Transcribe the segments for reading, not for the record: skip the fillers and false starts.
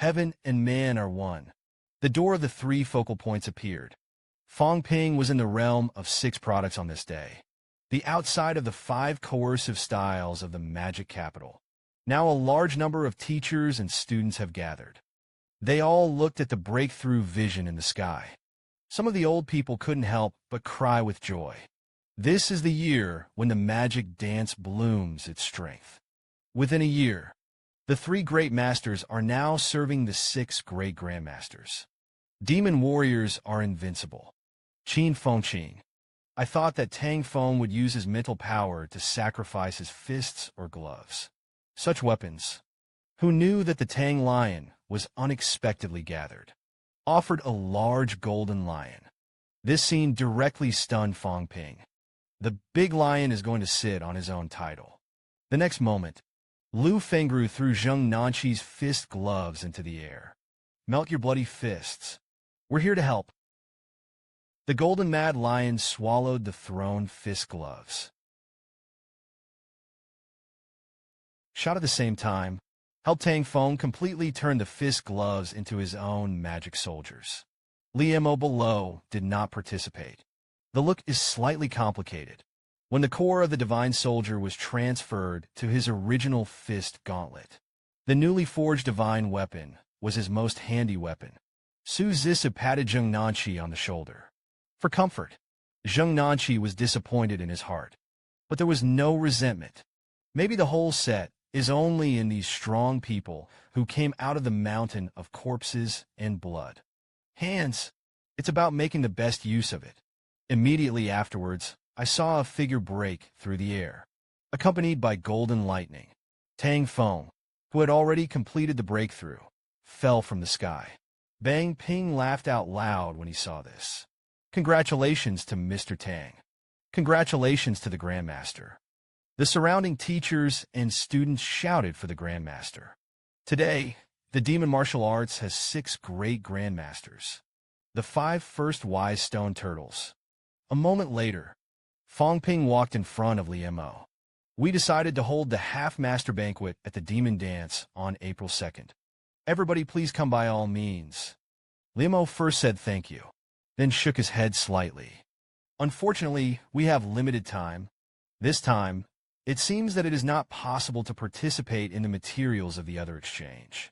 Heaven and man are one. The door of the three focal points appeared. Fang Ping was in the realm of 6 products on this day, the outside of the 5 coercive styles of the magic capital. Now a large number of teachers and students have gathered. They all looked at the breakthrough vision in the sky. Some of the old people couldn't help but cry with joy. This is the year when the magic dance blooms its strength. Within a year, the 3 great masters are now serving the 6 great grandmasters. Demon warriors are invincible. Qin Fengqing. I thought that Tang Feng would use his mental power to sacrifice his fists or gloves. Such weapons. Who knew that the Tang lion was unexpectedly gathered? Offered a large golden lion. This scene directly stunned Fang Ping. The big lion is going to sit on his own title. The next moment, Lu Fengru threw Zheng Nanqi's fist gloves into the air. Melt your bloody fists. We're here to help. The golden mad lion swallowed the thrown fist gloves. Shot at the same time, helped Tang Feng completely turn the fist gloves into his own magic soldiers. Li Mo below did not participate. The look is slightly complicated. When the core of the divine soldier was transferred to his original fist gauntlet, the newly forged divine weapon was his most handy weapon. Su Zisi patted Zheng Nanqi on the shoulder. For comfort, Zheng Nanqi was disappointed in his heart. But there was no resentment. Maybe the whole set is only in these strong people who came out of the mountain of corpses and blood. Hands, it's about making the best use of it. Immediately afterwards, I saw a figure break through the air, accompanied by golden lightning. Tang Feng, who had already completed the breakthrough, fell from the sky. Bang Ping laughed out loud when he saw this. Congratulations to Mr. Tang. Congratulations to the Grandmaster. The surrounding teachers and students shouted for the Grandmaster. Today, the demon martial arts has 6 great Grandmasters. The 5 first wise stone turtles. A moment later, Fang Ping walked in front of Li Mo. We decided to hold the half-master banquet at the Demon Dance on April 2nd. Everybody please come by all means. Li Mo first said thank you, then shook his head slightly. Unfortunately, we have limited time. This time, it seems that it is not possible to participate in the materials of the other exchange.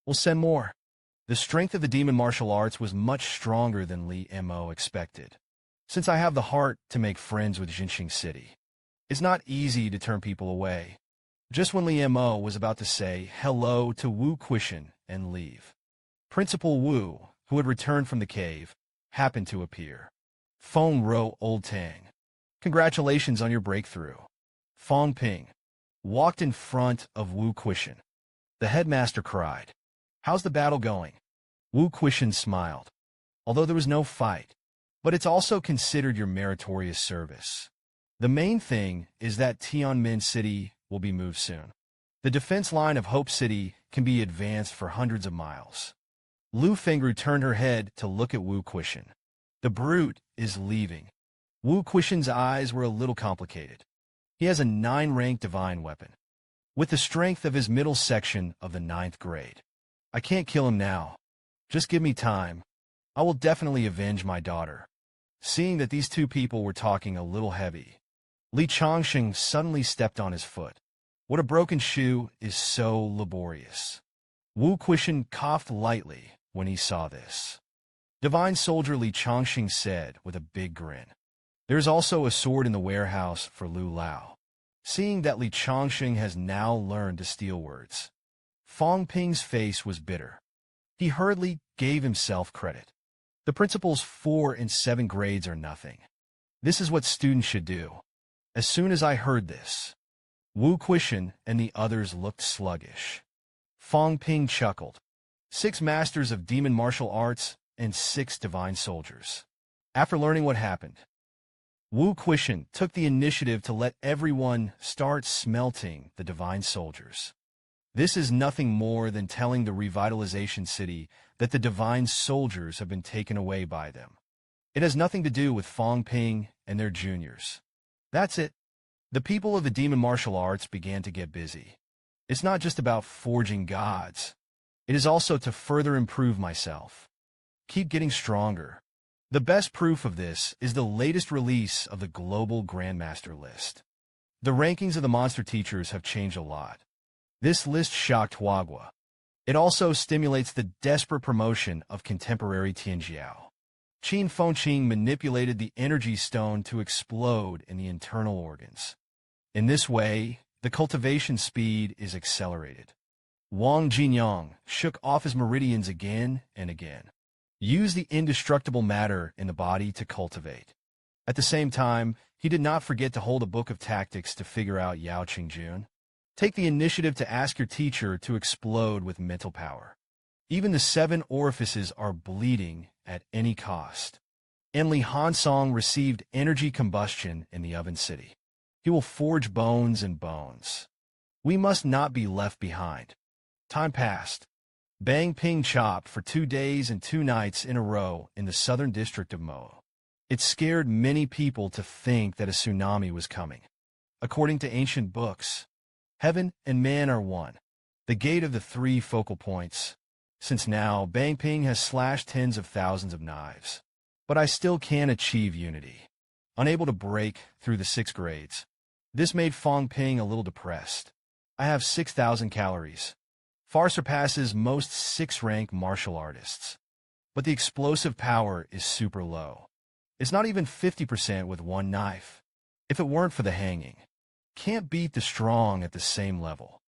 We'll send more. The strength of the demon martial arts was much stronger than Li Mo expected. Since I have the heart to make friends with Jinxing City, it's not easy to turn people away. Just when Li Mo was about to say hello to Wu Quishan and leave, Principal Wu, who had returned from the cave, happened to appear. Feng Ro Old Tang. Congratulations on your breakthrough. Fang Ping walked in front of Wu Quishan. The headmaster cried, "How's the battle going?" Wu Quishan smiled. Although there was no fight, but it's also considered your meritorious service. The main thing is that Tianmin City will be moved soon. The defense line of Hope City can be advanced for hundreds of miles. Lu Fengru turned her head to look at Wu Quishan. The brute is leaving. Wu Quishan's eyes were a little complicated. He has a 9-rank divine weapon, with the strength of his middle section of the 9th grade. I can't kill him now. Just give me time. I will definitely avenge my daughter. Seeing that these 2 people were talking a little heavy, Li Changxing suddenly stepped on his foot. What a broken shoe is so laborious. Wu Quishan coughed lightly when he saw this. Divine Soldier Li Changxing said with a big grin. There is also a sword in the warehouse for Lu Lao. Seeing that Li Changxing has now learned to steal words, Fang Ping's face was bitter. He hurriedly gave himself credit. The principal's 4 and 7 grades are nothing. This is what students should do. As soon as I heard this, Wu Quishan and the others looked sluggish. Fang Ping chuckled. 6 masters of demon martial arts and 6 divine soldiers. After learning what happened, Wu Quishan took the initiative to let everyone start smelting the divine soldiers. This is nothing more than telling the revitalization city that the divine soldiers have been taken away by them. It has nothing to do with Fang Ping and their juniors. That's it. The people of the demon martial arts began to get busy. It's not just about forging gods. It is also to further improve myself. Keep getting stronger. The best proof of this is the latest release of the Global Grandmaster list. The rankings of the monster teachers have changed a lot. This list shocked Huagua. It also stimulates the desperate promotion of contemporary Tianjiao. Qin Fengqing manipulated the energy stone to explode in the internal organs. In this way, the cultivation speed is accelerated. Wang Jinyang shook off his meridians again and again. Use the indestructible matter in the body to cultivate. At the same time, he did not forget to hold a book of tactics to figure out Yao Qingjun. Take the initiative to ask your teacher to explode with mental power. Even the 7 orifices are bleeding at any cost. Enli Hansong received energy combustion in the oven city. He will forge bones and bones. We must not be left behind. Time passed. Bang Ping chopped for 2 days and 2 nights in a row in the southern district of Mo. It scared many people to think that a tsunami was coming. According to ancient books, heaven and man are one, the gate of the 3 focal points. Since now, Bang Ping has slashed tens of thousands of knives. But I still can achieve unity. Unable to break through the 6 grades. This made Fang Ping a little depressed. I have 6,000 calories. Far surpasses most 6th-rank martial artists. But the explosive power is super low. It's not even 50% with 1 knife. If it weren't for the hanging. Can't beat the strong at the same level.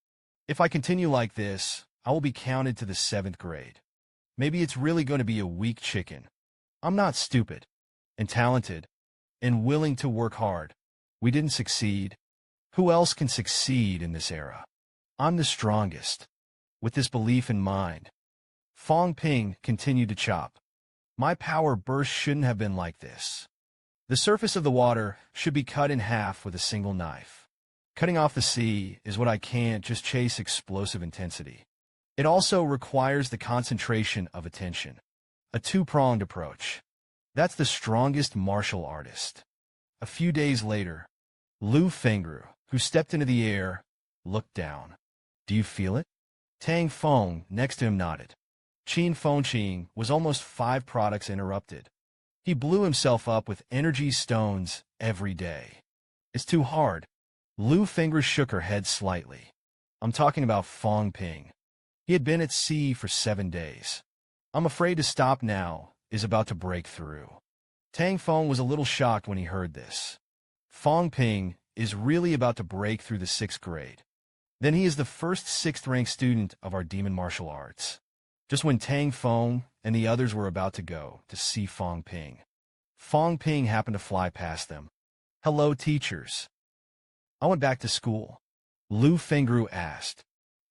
If I continue like this, I will be counted to the 7th grade. Maybe it's really going to be a weak chicken. I'm not stupid, and talented, and willing to work hard. We didn't succeed. Who else can succeed in this era? I'm the strongest. With this belief in mind, Fang Ping continued to chop. My power burst shouldn't have been like this. The surface of the water should be cut in half with a single knife. Cutting off the sea is what I can't just chase explosive intensity. It also requires the concentration of attention. A 2-pronged approach. That's the strongest martial artist. A few days later, Lu Fengru, who stepped into the air, looked down. Do you feel it? Tang Feng next to him nodded. Qin Fengqing was almost 5 products interrupted. He blew himself up with energy stones every day. It's too hard. Lu Fengru shook her head slightly. I'm talking about Fang Ping. He had been at sea for 7 days. I'm afraid to stop now is about to break through. Tang Feng was a little shocked when he heard this. Fang Ping is really about to break through the 6th grade. Then he is the first 6th-ranked student of our demon martial arts. Just when Tang Feng and the others were about to go to see Fang Ping happened to fly past them. Hello, teachers. I went back to school. Lu Fengru asked.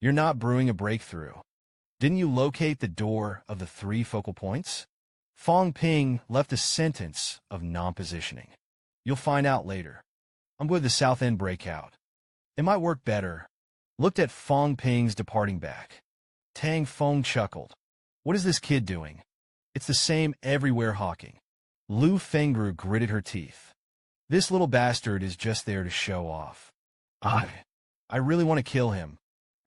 You're not brewing a breakthrough. Didn't you locate the door of the 3 focal points? Fang Ping left a sentence of non-positioning. You'll find out later. I'm with the South End breakout. It might work better. Looked at Fang Ping's departing back. Tang Feng chuckled. What is this kid doing? It's the same everywhere hawking. Lu Fengru gritted her teeth. This little bastard is just there to show off. I really want to kill him.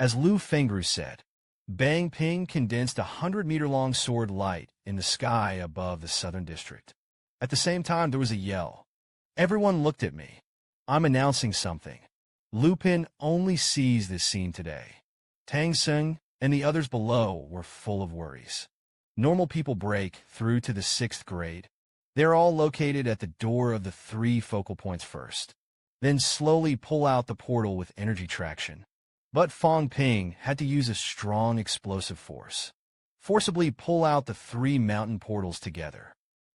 As Lu Fengru said, Bang Ping condensed a 100-meter-long sword light in the sky above the southern district. At the same time, there was a yell. Everyone looked at me. I'm announcing something. Lupin only sees this scene today. Tang Sung and the others below were full of worries. Normal people break through to the 6th grade. They're all located at the door of the 3 focal points first. Then slowly pull out the portal with energy traction. But Fang Ping had to use a strong explosive force. Forcibly pull out the 3 mountain portals together.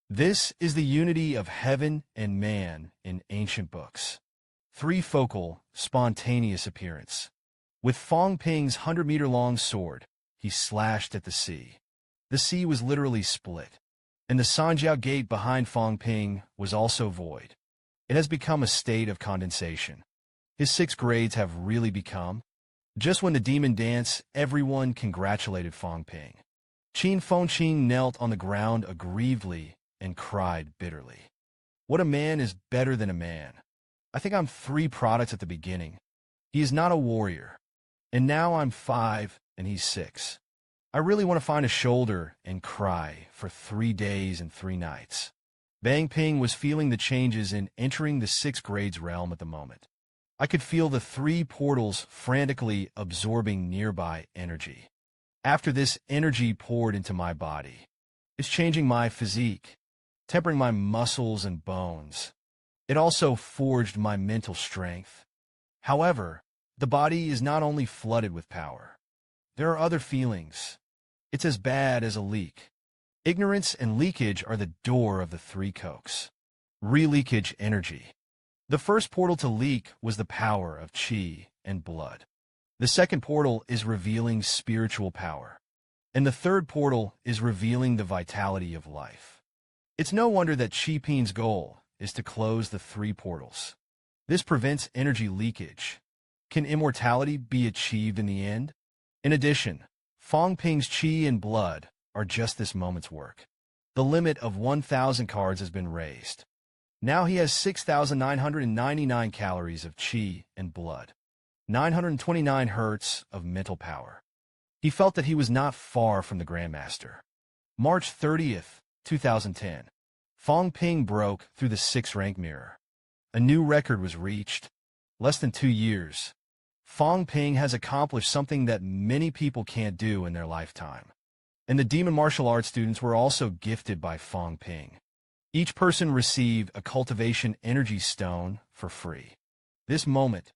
This is the unity of heaven and man in ancient books. 3 focal, spontaneous appearance. With Fang Ping's 100-meter-long sword, he slashed at the sea. The sea was literally split, and the Sanjiao gate behind Fang Ping was also void. It has become a state of condensation. His 6 grades have really become. Just when the demon dance, everyone congratulated Fang Ping. Qin Fengqing knelt on the ground aggrievedly and cried bitterly. What a man is better than a man. I think I'm 3 products at the beginning. He is not a warrior. And now I'm 5 and he's 6. I really want to find a shoulder and cry for 3 days and 3 nights. Bang Ping was feeling the changes in entering the 6th grade's realm at the moment. I could feel the 3 portals frantically absorbing nearby energy. After this energy poured into my body, it's changing my physique, tempering my muscles and bones. It also forged my mental strength. However, the body is not only flooded with power. There are other feelings. It's as bad as a leak. Ignorance and leakage are the door of the 3 cokes. Re-leakage energy. The first portal to leak was the power of chi and blood. The second portal is revealing spiritual power. And the third portal is revealing the vitality of life. It's no wonder that Chi Ping's goal is to close the 3 portals. This prevents energy leakage. Can immortality be achieved in the end? In addition, Fang Ping's chi and blood are just this moment's work. The limit of 1,000 cards has been raised. Now he has 6,999 calories of chi and blood, 929 hertz of mental power. He felt that he was not far from the Grandmaster. March 30th, 2010. Fang Ping broke through the 6th rank mirror. A new record was reached. Less than 2 years. Fang Ping has accomplished something that many people can't do in their lifetime. And the demon martial arts students were also gifted by Fang Ping. Each person received a cultivation energy stone for free. This moment,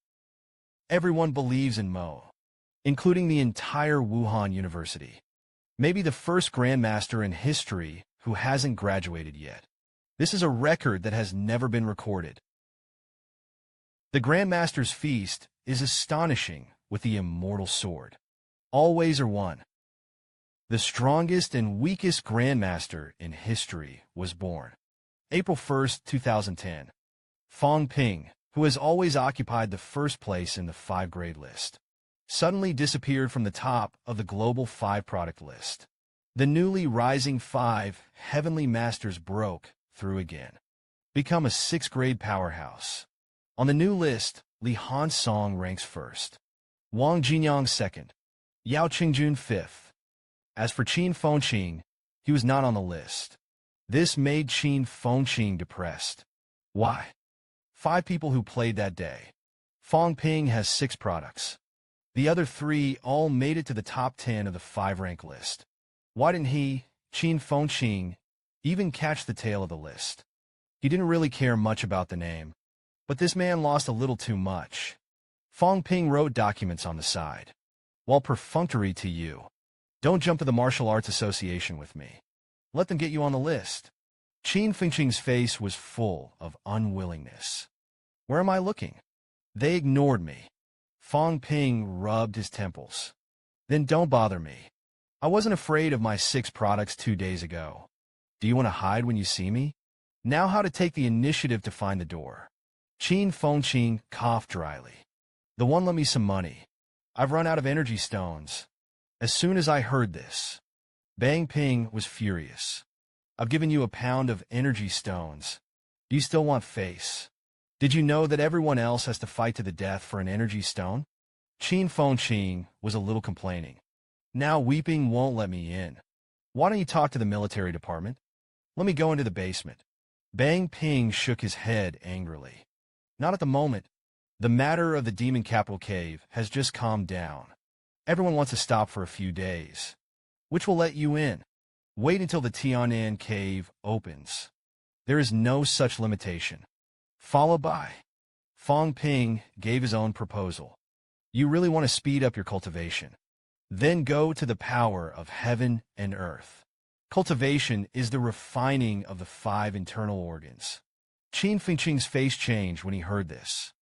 everyone believes in Mo, including the entire Wuhan University. Maybe the first Grandmaster in history who hasn't graduated yet. This is a record that has never been recorded. The Grandmaster's feast is astonishing with the immortal sword. Always are one. The strongest and weakest Grandmaster in history was born. April 1st, 2010. Fang Ping, who has always occupied the first place in the 5-grade list, suddenly disappeared from the top of the global 5-product list. The newly rising 5 heavenly masters broke through again. Become a 6th-grade powerhouse. On the new list, Li Hansong ranks 1st. Wang Jinyang 2nd. Yao Qingjun 5th. As for Qin Fengqing, he was not on the list. This made Qin Fengqing depressed. Why? 5 people who played that day. Fang Ping has 6 products. The other 3 all made it to the top 10 of the 5-rank list. Why didn't he, Qin Fengqing, even catch the tail of the list? He didn't really care much about the name. But this man lost a little too much. Fang Ping wrote documents on the side. While perfunctory to you, don't jump to the Martial Arts Association with me. Let them get you on the list. Qin Fengqing's face was full of unwillingness. Where am I looking? They ignored me. Fang Ping rubbed his temples. Then don't bother me. I wasn't afraid of my 6 products 2 days ago. Do you want to hide when you see me? Now how to take the initiative to find the door. Qin Fengqing coughed dryly. The one lent me some money. I've run out of energy stones. As soon as I heard this, Bang Ping was furious. I've given you a pound of energy stones. Do you still want face? Did you know that everyone else has to fight to the death for an energy stone? Qin Fengqing was a little complaining. Now weeping won't let me in. Why don't you talk to the military department? Let me go into the basement. Bang Ping shook his head angrily. Not at the moment. The matter of the demon capital cave has just calmed down. Everyone wants to stop for a few days. Which will let you in? Wait until the Tianan cave opens. There is no such limitation. Followed by. Fang Ping gave his own proposal. You really want to speed up your cultivation? Then go to the power of heaven and earth. Cultivation is the refining of the 5 internal organs. Qin Fengqing's face changed when he heard this.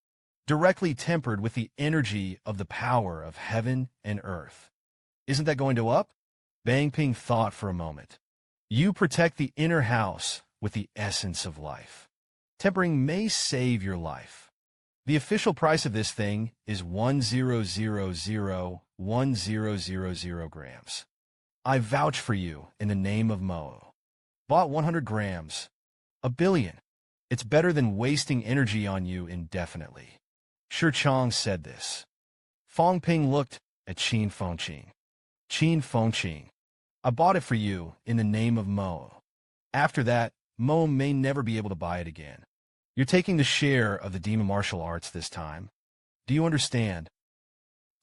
Directly tempered with the energy of the power of heaven and earth. Isn't that going to up? Bang Ping thought for a moment. You protect the inner house with the essence of life. Tempering may save your life. The official price of this thing is 1000 grams. I vouch for you in the name of Mo. Bought 100 grams. 1 billion. It's better than wasting energy on you indefinitely. Shi Chong said this. Fang Ping looked at Qin Fengqing. Qin Fengqing. I bought it for you in the name of Mo. After that, Mo may never be able to buy it again. You're taking the share of the demon martial arts this time. Do you understand?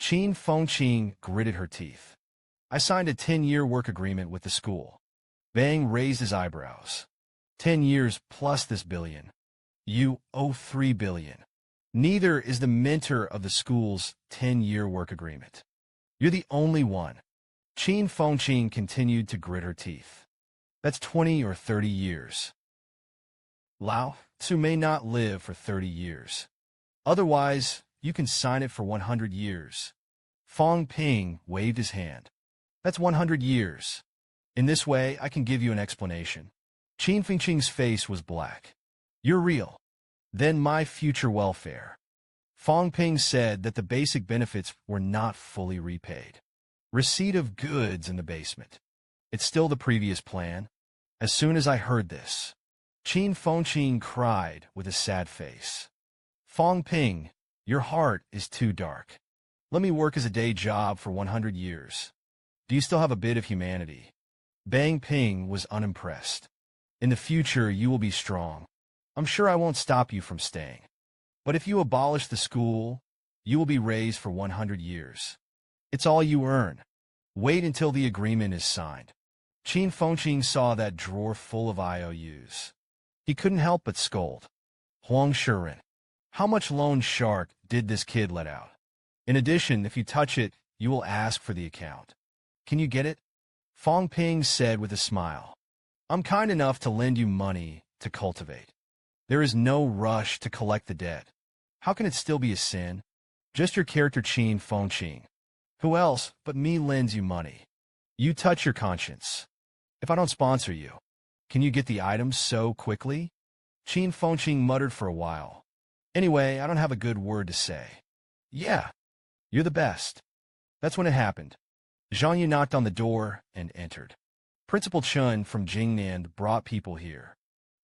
Qin Fengqing gritted her teeth. I signed a 10-year work agreement with the school. Bang raised his eyebrows. 10 years plus this billion. You owe 3 billion. Neither is the mentor of the school's 10-year work agreement. You're the only one. Qin Fengqing continued to grit her teeth. That's 20 or 30 years. Lao Tzu may not live for 30 years. Otherwise, you can sign it for 100 years. Fang Ping waved his hand. That's 100 years. In this way, I can give you an explanation. Qin Fengqing's face was black. You're real. Then my future welfare. Fang Ping said that the basic benefits were not fully repaid. Receipt of goods in the basement. It's still the previous plan. As soon as I heard this, Qin Fengqing cried with a sad face. Fang Ping, your heart is too dark. Let me work as a day job for 100 years. Do you still have a bit of humanity? Bang Ping was unimpressed. In the future, you will be strong. I'm sure I won't stop you from staying. But if you abolish the school, you will be raised for 100 years. It's all you earn. Wait until the agreement is signed. Qin Fengqing saw that drawer full of IOUs. He couldn't help but scold. Huang Shiren, how much loan shark did this kid let out? In addition, if you touch it, you will ask for the account. Can you get it? Fang Ping said with a smile. I'm kind enough to lend you money to cultivate. There is no rush to collect the debt. How can it still be a sin? Just your character Qin Fengqing. Who else but me lends you money? You touch your conscience. If I don't sponsor you, can you get the items so quickly? Qin Fengqing muttered for a while. Anyway, I don't have a good word to say. Yeah, you're the best. That's when it happened. Zhang Yu knocked on the door and entered. Principal Chun from Jingnan brought people here.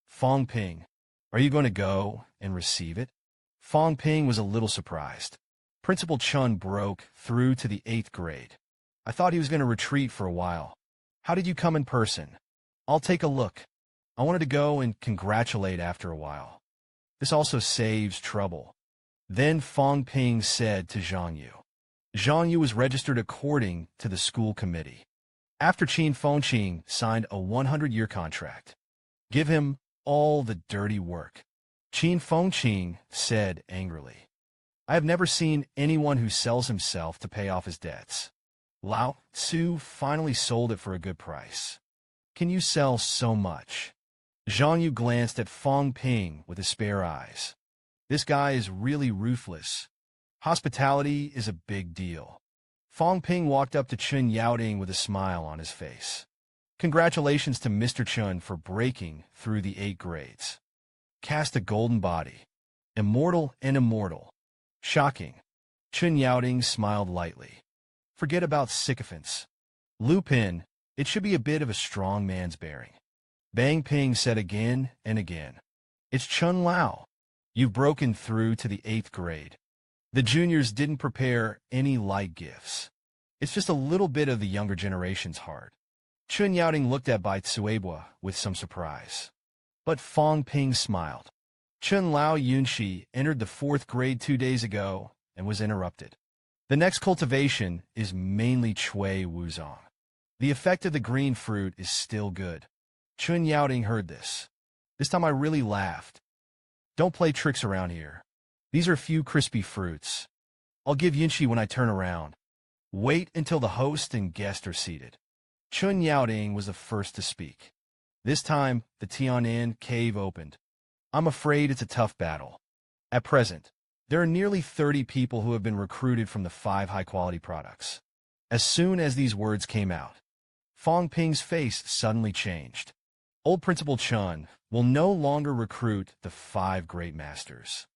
Fang Ping, are you going to go and receive it? Fang Ping was a little surprised. Principal Chun broke through to the 8th grade. I thought he was going to retreat for a while. How did you come in person? I'll take a look. I wanted to go and congratulate after a while. This also saves trouble. Then Fang Ping said to Zhang Yu. Zhang Yu was registered according to the school committee. After Qin Fengqing signed a 100-year contract. Give him all the dirty work. Qin Fengqing said angrily. I have never seen anyone who sells himself to pay off his debts. Lao Tzu finally sold it for a good price. Can you sell so much? Zhang Yu glanced at Fang Ping with his spare eyes. This guy is really ruthless. Hospitality is a big deal. Fang Ping walked up to Chun Yaoding with a smile on his face. Congratulations to Mr. Chun for breaking through the 8 grades. Cast a golden body. Immortal and immortal. Shocking. Chun Yaoding smiled lightly. Forget about sycophants. Lupin, it should be a bit of a strong man's bearing. Bang Ping said again and again. It's Chun Lao. You've broken through to the 8th grade. The juniors didn't prepare any light gifts. It's just a little bit of the younger generation's heart. Chun Yaoding looked at Bai Tsuebua with some surprise. But Fang Ping smiled. Chun Lao Yunshi entered the 4th grade 2 days ago and was interrupted. The next cultivation is mainly Chui Wuzong. The effect of the green fruit is still good. Chun Yaoding heard this. This time I really laughed. Don't play tricks around here. These are few crispy fruits. I'll give Yunshi when I turn around. Wait until the host and guest are seated. Chun Yaoding was the first to speak. This time, the Tianan cave opened. I'm afraid it's a tough battle. At present, there are nearly 30 people who have been recruited from the 5 high-quality products. As soon as these words came out, Fang Ping's face suddenly changed. Old Principal Chun will no longer recruit the 5 great masters.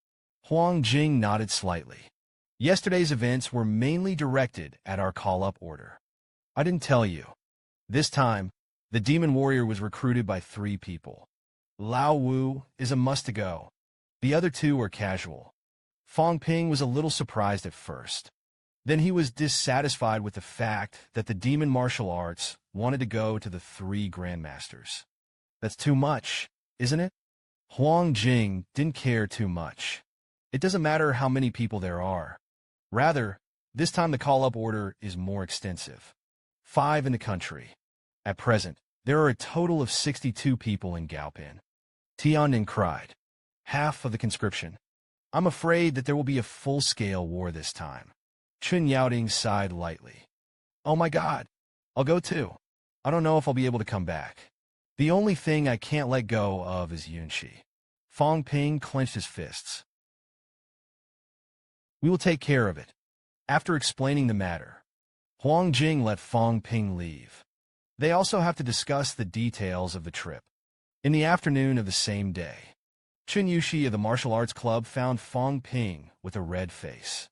Huang Jing nodded slightly. Yesterday's events were mainly directed at our call-up order. I didn't tell you. This time, the demon warrior was recruited by 3 people. Lao Wu is a must-to-go. The other 2 are casual. Fang Ping was a little surprised at first. Then he was dissatisfied with the fact that the demon martial arts wanted to go to the 3 grandmasters. That's too much, isn't it? Huang Jing didn't care too much. It doesn't matter how many people there are. Rather, this time the call-up order is more extensive. 5 in the country. At present, there are a total of 62 people in Gaopin. Tiannin cried. Half of the conscription. I'm afraid that there will be a full-scale war this time. Chun Yaoding sighed lightly. Oh my God, I'll go too. I don't know if I'll be able to come back. The only thing I can't let go of is Yunxi. Fang Ping clenched his fists. We will take care of it. After explaining the matter, Huang Jing let Fang Ping leave. They also have to discuss the details of the trip. In the afternoon of the same day, Chun Yushi of the martial arts club found Fang Ping with a red face.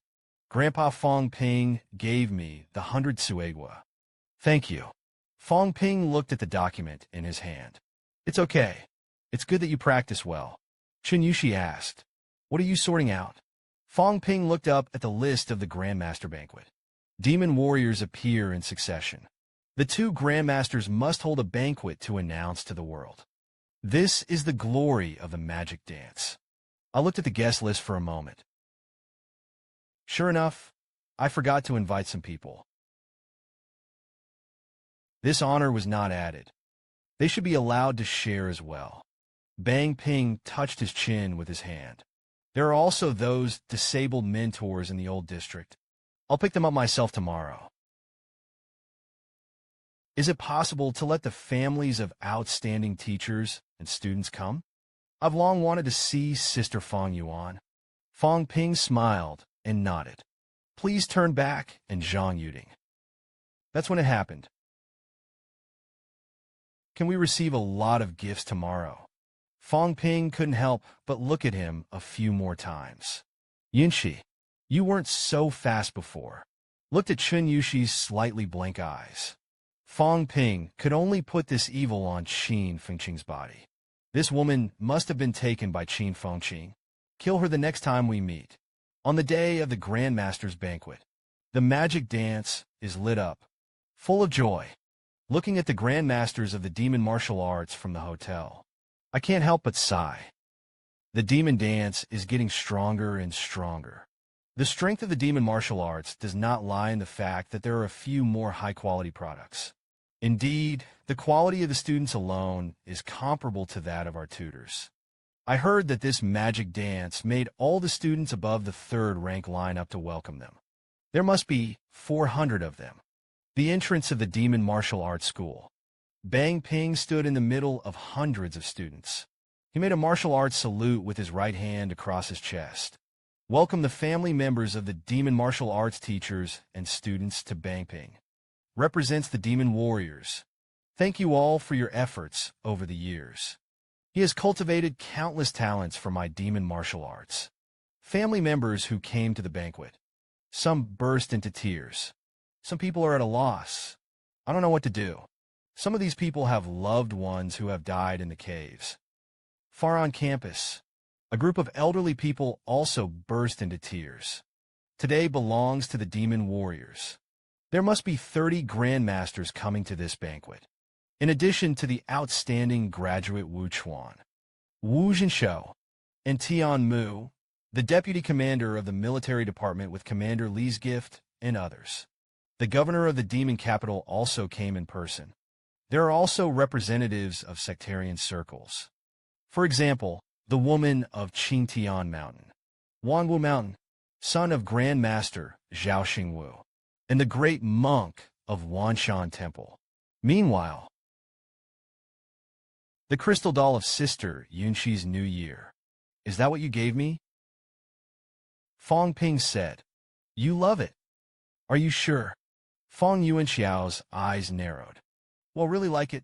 Grandpa Fang Ping gave me the 100 suegua. Thank you. Fang Ping looked at the document in his hand. It's okay. It's good that you practice well. Chun Yushi asked. What are you sorting out? Fang Ping looked up at the list of the Grandmaster banquet. Demon warriors appear in succession. The 2 Grandmasters must hold a banquet to announce to the world. This is the glory of the magic dance. I looked at the guest list for a moment. Sure enough, I forgot to invite some people. This honor was not added. They should be allowed to share as well. Bang Ping touched his chin with his hand. There are also those disabled mentors in the old district. I'll pick them up myself tomorrow. Is it possible to let the families of outstanding teachers and students come? I've long wanted to see Sister Fang Yuan. Fang Ping smiled and nodded. Please turn back and Zhang Yuding. That's when it happened. Can we receive a lot of gifts tomorrow? Fang Ping couldn't help but look at him a few more times. Yunxi, you weren't so fast before. Looked at Chun Yushi's slightly blank eyes. Fang Ping could only put this evil on Qin Fengqing's body. This woman must have been taken by Qin Fengqing. Kill her the next time we meet. On the day of the Grandmaster's banquet, the magic dance is lit up, full of joy. Looking at the Grandmasters of the demon martial arts from the hotel, I can't help but sigh. The demon dance is getting stronger and stronger. The strength of the demon martial arts does not lie in the fact that there are a few more high-quality products. Indeed, the quality of the students alone is comparable to that of our tutors. I heard that this magic dance made all the students above the 3rd rank line up to welcome them. There must be 400 of them. The entrance of the demon martial arts school. Bang Ping stood in the middle of hundreds of students. He made a martial arts salute with his right hand across his chest. Welcome the family members of the demon martial arts teachers and students to Bang Ping. Represents the demon warriors. Thank you all for your efforts over the years. He has cultivated countless talents for my demon martial arts. Family members who came to the banquet. Some burst into tears. Some people are at a loss. I don't know what to do. Some of these people have loved ones who have died in the caves. Far on campus, a group of elderly people also burst into tears. Today belongs to the demon warriors. There must be 30 grandmasters coming to this banquet, in addition to the outstanding graduate Wu Chuan, Wu Zhenshou, and Tian Mu, the deputy commander of the military department with Commander Li's gift, and others. The governor of the demon capital also came in person. There are also representatives of sectarian circles. For example, the woman of Qingtian Mountain, Wanwu Mountain, son of Grand Master Zhao Xingwu, and the great monk of Wanshan Temple. Meanwhile, the crystal doll of Sister Yunxi's New Year. Is that what you gave me? Fang Ping said. You love it. Are you sure? Fang Yuanxiao's eyes narrowed. Well, really like it.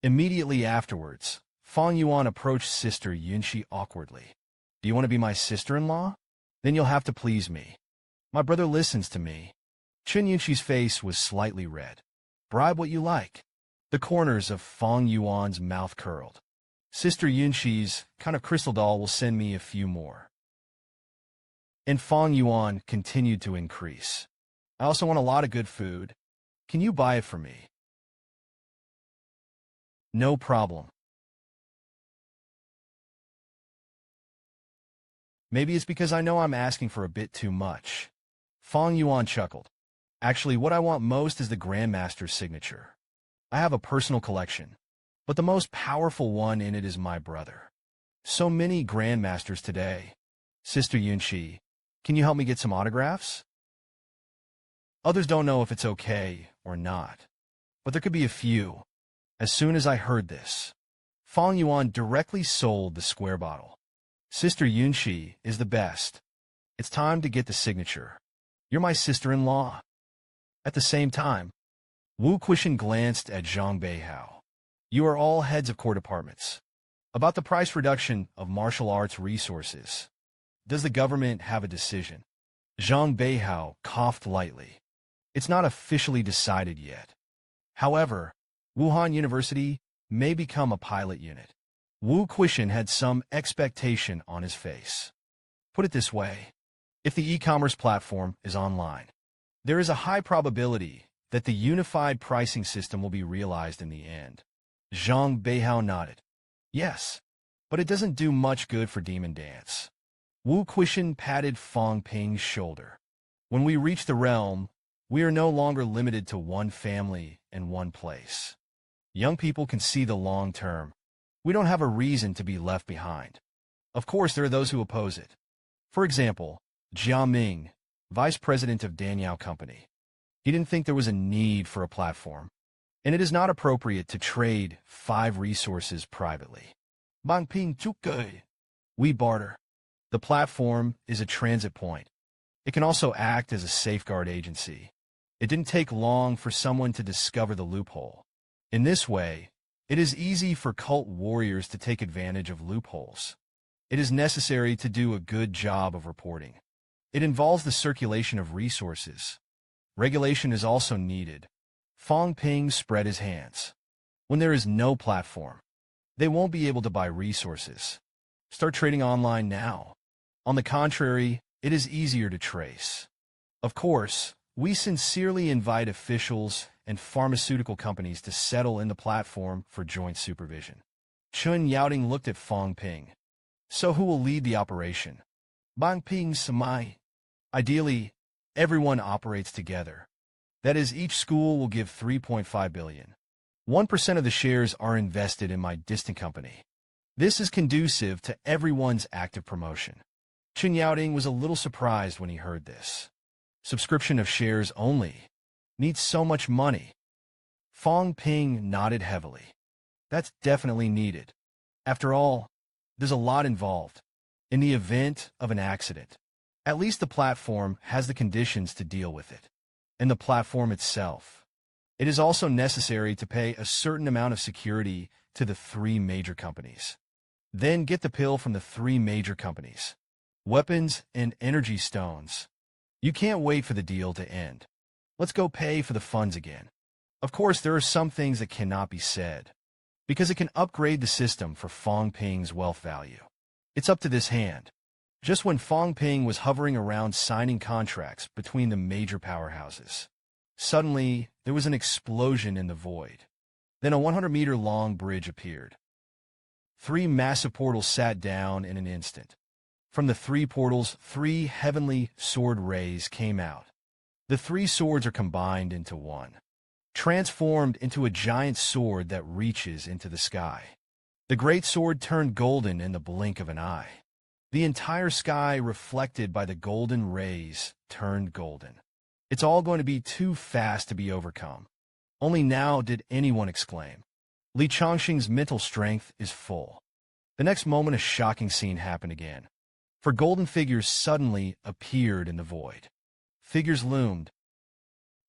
Immediately afterwards, Fang Yuan approached Sister Yunxi awkwardly. Do you want to be my sister-in-law? Then you'll have to please me. My brother listens to me. Chun Yunxi's face was slightly red. Bribe what you like. The corners of Fang Yuan's mouth curled. Sister Yunxi's kind of crystal doll will send me a few more. and Fang Yuan continued to increase. I also want a lot of good food. Can you buy it for me? No problem. Maybe it's because I know I'm asking for a bit too much. Fang Yuan chuckled. Actually, what I want most is the Grandmaster's signature. I have a personal collection, but the most powerful one in it is my brother. So many Grandmasters today. Sister Yunqi, can you help me get some autographs? Others don't know if it's okay or not, but there could be a few. As soon as I heard this, Fang Yuan directly sold the square bottle. Sister Yunqi is the best. It's time to get the signature. You're my sister-in-law. At the same time, Wu Quishan glanced at Zhang Beihao. You are all heads of core departments. About the price reduction of martial arts resources, does the government have a decision? Zhang Beihao coughed lightly. It's not officially decided yet. However, Wuhan University may become a pilot unit. Wu Quishan had some expectation on his face. Put it this way, if the e-commerce platform is online, there is a high probability that the unified pricing system will be realized in the end. Zhang Beihao nodded. Yes, but it doesn't do much good for Demon Dance. Wu Quishan patted Fang Ping's shoulder. When we reach the realm, we are no longer limited to one family and one place. Young people can see the long term. We don't have a reason to be left behind. Of course, there are those who oppose it. For example, Jia Ming, vice president of Danyao Company. He didn't think there was a need for a platform, and it is not appropriate to trade 5 resources privately. Bang Ping Chukai. We barter. The platform is a transit point. It can also act as a safeguard agency. It didn't take long for someone to discover the loophole. In this way, it is easy for cult warriors to take advantage of loopholes. It is necessary to do a good job of reporting. It involves the circulation of resources. Regulation is also needed. Fang Ping spread his hands. When there is no platform, they won't be able to buy resources. Start trading online now. On the contrary, it is easier to trace. Of course, we sincerely invite officials and pharmaceutical companies to settle in the platform for joint supervision. Chun Yaoting looked at Fang Ping. So who will lead the operation? Bang Ping Samai. Ideally, everyone operates together. That is, each school will give 3.5 billion. 1% of the shares are invested in my distant company. This is conducive to everyone's active promotion. Chun Yaoting was a little surprised when he heard this. Subscription of shares only. Needs so much money. Fang Ping nodded heavily. That's definitely needed. After all, there's a lot involved. In the event of an accident, at least the platform has the conditions to deal with it. And the platform itself. It is also necessary to pay a certain amount of security to the 3 major companies. Then get the pill from the 3 major companies. Weapons and energy stones. You can't wait for the deal to end. Let's go pay for the funds again. Of course, there are some things that cannot be said, because it can upgrade the system for Fang Ping's wealth value. It's up to this hand. Just when Fang Ping was hovering around signing contracts between the major powerhouses, suddenly there was an explosion in the void. Then a 100-meter-long bridge appeared. 3 massive portals sat down in an instant. From the 3 portals, 3 heavenly sword rays came out. The 3 swords are combined into one, transformed into a giant sword that reaches into the sky. The great sword turned golden in the blink of an eye. The entire sky, reflected by the golden rays, turned golden. It's all going to be too fast to be overcome. Only now did anyone exclaim. Li Chongqing's mental strength is full. The next moment, a shocking scene happened again. For golden figures suddenly appeared in the void. Figures loomed.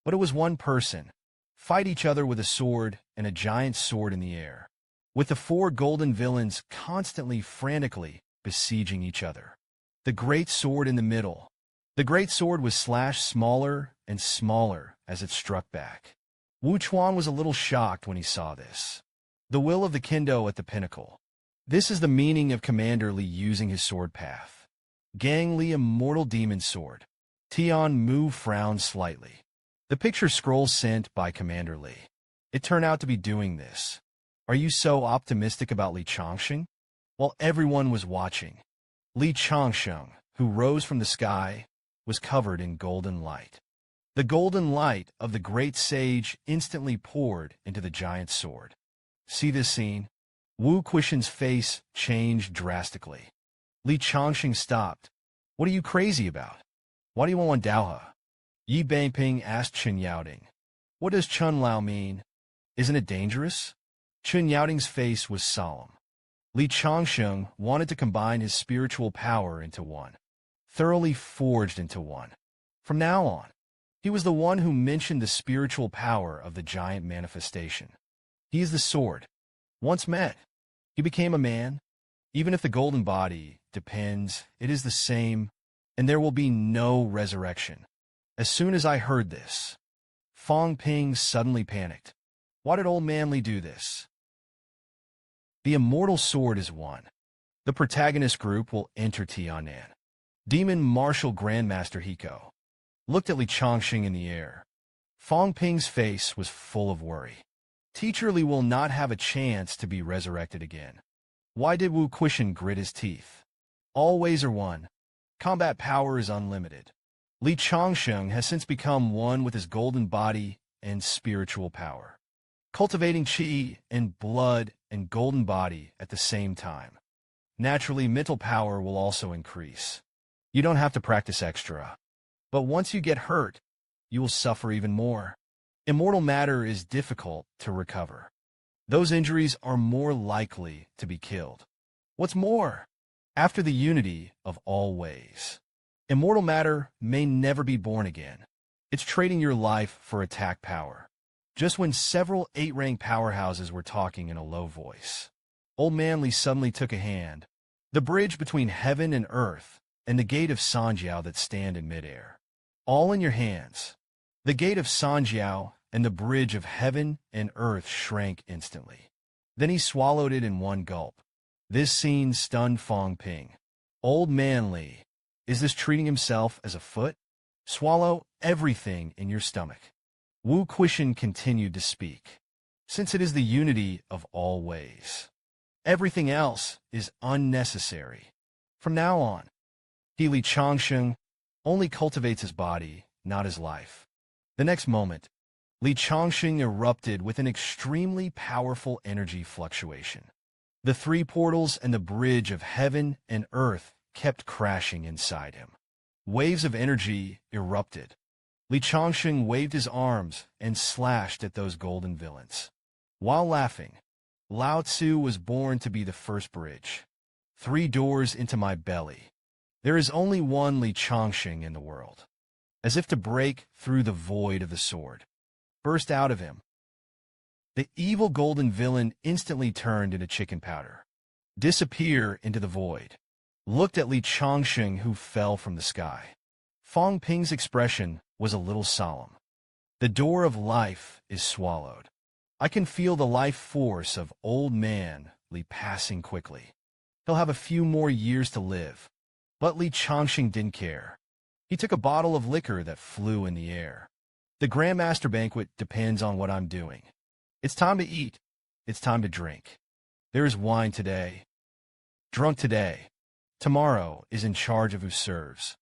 But it was one person. Fight each other with a sword and a giant sword in the air. With the 4 golden villains constantly, frantically besieging each other. The great sword in the middle. The great sword was slashed smaller and smaller as it struck back. Wu Chuan was a little shocked when he saw this. The will of the Kendo at the pinnacle. This is the meaning of Commander Li using his sword path. Gang Li Immortal Demon Sword. Tian Mu frowned slightly. The picture scroll sent by Commander Li. It turned out to be doing this. Are you so optimistic about Li Changsheng? While everyone was watching, Li Changsheng, who rose from the sky, was covered in golden light. The golden light of the great sage instantly poured into the giant sword. See this scene? Wu Quishan's face changed drastically. Li Changsheng stopped. What are you crazy about? Why do you want Daohe? Yi Bangping asked Chen Yaoding. What does Chun Lao mean? Isn't it dangerous? Chen Yaoding's face was solemn. Li Changsheng wanted to combine his spiritual power into one, thoroughly forged into one. From now on, he was the one who mentioned the spiritual power of the giant manifestation. He is the sword. Once met, he became a man. Even if the golden body depends, it is the same, and there will be no resurrection. As soon as I heard this, Fang Ping suddenly panicked. Why did old man Li do this? The immortal sword is one. The protagonist group will enter Tianan. Demon Martial Grandmaster Hiko looked at Li Changsheng in the air. Fang Ping's face was full of worry. Teacher Li will not have a chance to be resurrected again. Why did Wu Quishan grit his teeth? All ways are one. Combat power is unlimited. Li Changsheng has since become one with his golden body and spiritual power, cultivating qi and blood and golden body at the same time. Naturally, mental power will also increase. You don't have to practice extra. But once you get hurt, you will suffer even more. Immortal matter is difficult to recover. Those injuries are more likely to be killed. What's more, after the unity of all ways, immortal matter may never be born again. It's trading your life for attack power. Just when several 8-rank powerhouses were talking in a low voice, Old Man Li suddenly took a hand, the bridge between heaven and earth, and the gate of Sanjiao that stand in midair. All in your hands. The gate of Sanjiao and the bridge of heaven and earth shrank instantly. Then he swallowed it in one gulp. This scene stunned Fang Ping. Old Man Li, is this treating himself as a foot? Swallow everything in your stomach. Wu Quishan continued to speak. Since it is the unity of all ways, everything else is unnecessary. From now on, Li Changsheng only cultivates his body, not his life. The next moment, Li Changsheng erupted with an extremely powerful energy fluctuation. The 3 portals and the bridge of heaven and earth kept crashing inside him. Waves of energy erupted. Li Changsheng waved his arms and slashed at those golden villains. While laughing, Lao Tzu was born to be the first bridge. 3 doors into my belly. There is only one Li Changsheng in the world. As if to break through the void of the sword, burst out of him. The evil golden villain instantly turned into chicken powder, disappear into the void, looked at Li Changsheng who fell from the sky. Fang Ping's expression was a little solemn. The door of life is swallowed. I can feel the life force of Old Man Li passing quickly. He'll have a few more years to live. But Li Changsheng didn't care. He took a bottle of liquor that flew in the air. The Grandmaster banquet depends on what I'm doing. It's time to eat. It's time to drink. There is wine today. Drunk today. Tomorrow is in charge of who serves.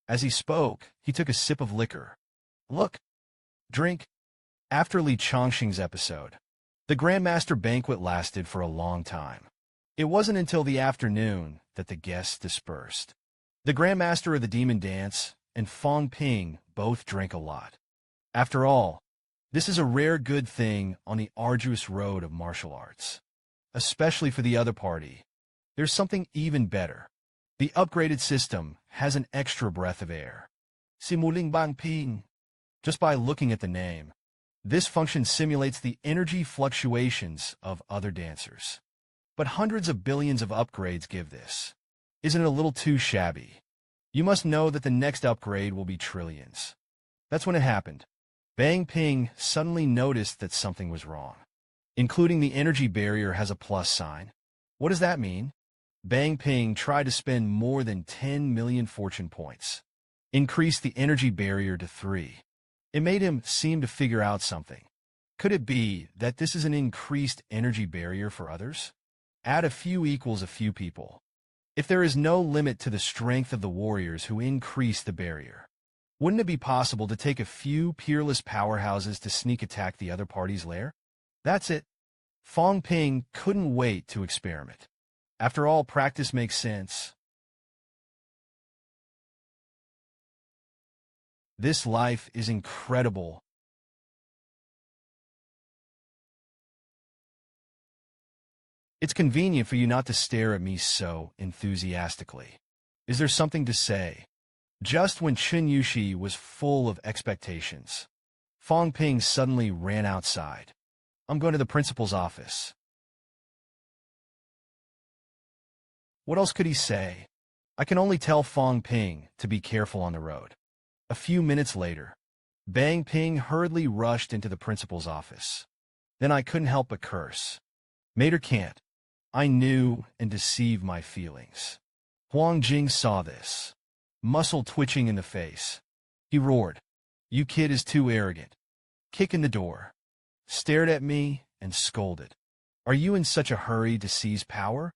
As he spoke, he took a sip of liquor. Look. Drink. After Li Changsheng's episode, the Grandmaster banquet lasted for a long time. It wasn't until the afternoon that the guests dispersed. The Grandmaster of the Demon Dance and Fang Ping both drank a lot. After all, this is a rare good thing on the arduous road of martial arts. Especially for the other party, there's something even better. The upgraded system has an extra breath of air. Simuling Bang Ping. Just by looking at the name, this function simulates the energy fluctuations of other dancers. But hundreds of billions of upgrades give this. Isn't it a little too shabby? You must know that the next upgrade will be trillions. That's when it happened. Bang Ping suddenly noticed that something was wrong. Including the energy barrier has a plus sign. What does that mean? Fang Ping tried to spend more than 10 million fortune points. Increased the energy barrier to 3. It made him seem to figure out something. Could it be that this is an increased energy barrier for others? Add a few equals a few people. If there is no limit to the strength of the warriors who increase the barrier, wouldn't it be possible to take a few peerless powerhouses to sneak attack the other party's lair? That's it. Fang Ping couldn't wait to experiment. After all, practice makes sense. This life is incredible. It's convenient for you not to stare at me so enthusiastically. Is there something to say? Just when Chen Yushi was full of expectations, Fang Ping suddenly ran outside. I'm going to the principal's office. What else could he say? I can only tell Fang Ping to be careful on the road. A few minutes later, Fang Ping hurriedly rushed into the principal's office. Then I couldn't help but curse. Mater can't. I knew and deceived my feelings. Huang Jing saw this, muscle twitching in the face. He roared, "You kid is too arrogant." Kick in the door, stared at me, and scolded. Are you in such a hurry to seize power?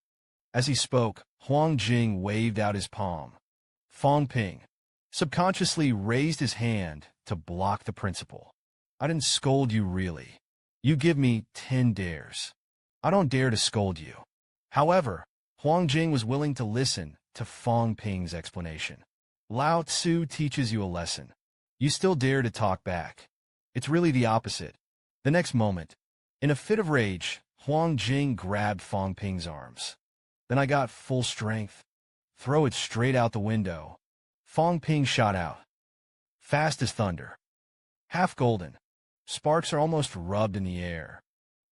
As he spoke, Huang Jing waved out his palm. Fang Ping subconsciously raised his hand to block the principal. I didn't scold you really. You give me 10 dares. I don't dare to scold you. However, Huang Jing was willing to listen to Fang Ping's explanation. Lao Tzu teaches you a lesson. You still dare to talk back. It's really the opposite. The next moment, in a fit of rage, Huang Jing grabbed Fang Ping's arms. Then I got full strength. Throw it straight out the window. Fang Ping shot out, fast as thunder. Half golden. Sparks are almost rubbed in the air.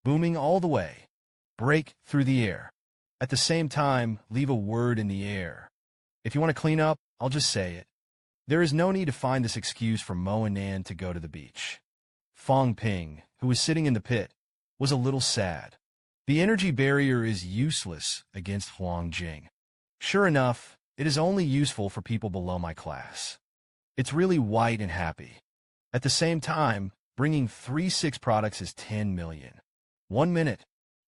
Booming all the way. Break through the air. At the same time, leave a word in the air. If you want to clean up, I'll just say it. There is no need to find this excuse for Mo and Nan to go to the beach. Fang Ping, who was sitting in the pit, was a little sad. The energy barrier is useless against Huang Jing. Sure enough, it is only useful for people below my class. It's really white and happy. At the same time, bringing 3-6 products is 10 million. 1 minute.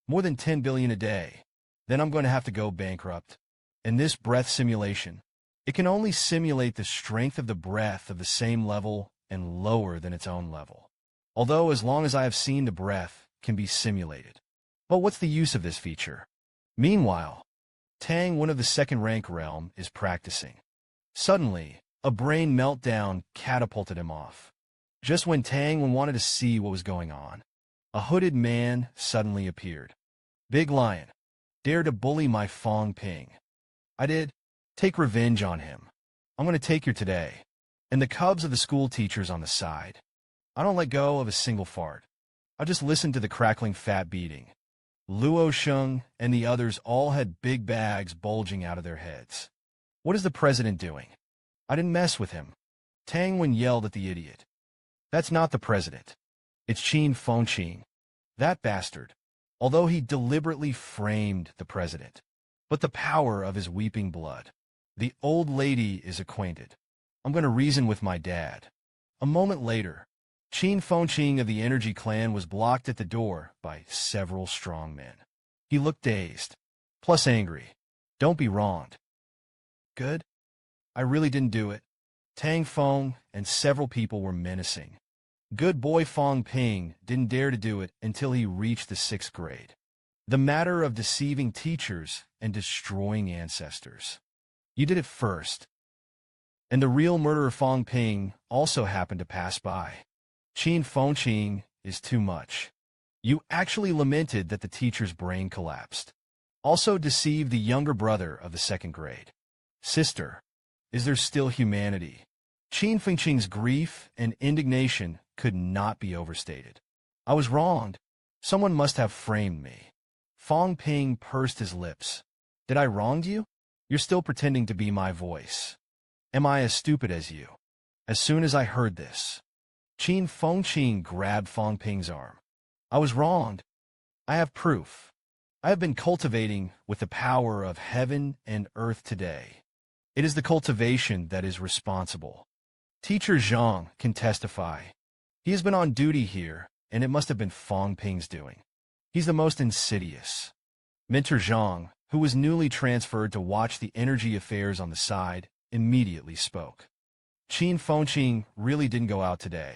More than 10 billion a day. Then I'm going to have to go bankrupt. In this breath simulation, it can only simulate the strength of the breath of the same level and lower than its own level. Although as long as I have seen the breath can be simulated. But what's the use of this feature? Meanwhile, Tang, one of the second-rank realm, is practicing. Suddenly, a brain meltdown catapulted him off. Just when Tang wanted to see what was going on, a hooded man suddenly appeared. Big Lion, dare to bully my Fang Ping. I did. Take revenge on him. I'm going to take your today. And the cubs of the school teachers on the side. I don't let go of a single fart. I just listened to the crackling fat beating. Luo Sheng and the others all had big bags bulging out of their heads. What is the president doing? I didn't mess with him. Tang Wen yelled at the idiot. That's not the president. It's Qin Fengqing. That bastard. Although he deliberately framed the president. But the power of his weeping blood. The old lady is acquainted. I'm going to reason with my dad. A moment later, Qin Fengqing of the Energy Clan was blocked at the door by several strong men. He looked dazed, plus angry. Don't be wronged. Good? I really didn't do it. Tang Feng and several people were menacing. Good boy Fang Ping didn't dare to do it until he reached the 6th grade. The matter of deceiving teachers and destroying ancestors. You did it first. And the real murderer Fang Ping also happened to pass by. Qin Fengqing is too much. You actually lamented that the teacher's brain collapsed. Also deceived the younger brother of the 2nd grade. Sister, is there still humanity? Qin Fengqing's grief and indignation could not be overstated. I was wronged. Someone must have framed me. Fang Ping pursed his lips. Did I wrong you? You're still pretending to be my voice. Am I as stupid as you? As soon as I heard this, Qin Fengqing grabbed Fang Ping's arm. I was wronged. I have proof. I have been cultivating with the power of heaven and earth today. It is the cultivation that is responsible. Teacher Zhang can testify. He has been on duty here, and it must have been Fang Ping's doing. He's the most insidious. Mentor Zhang, who was newly transferred to watch the energy affairs on the side, immediately spoke. Qin Fengqing really didn't go out today.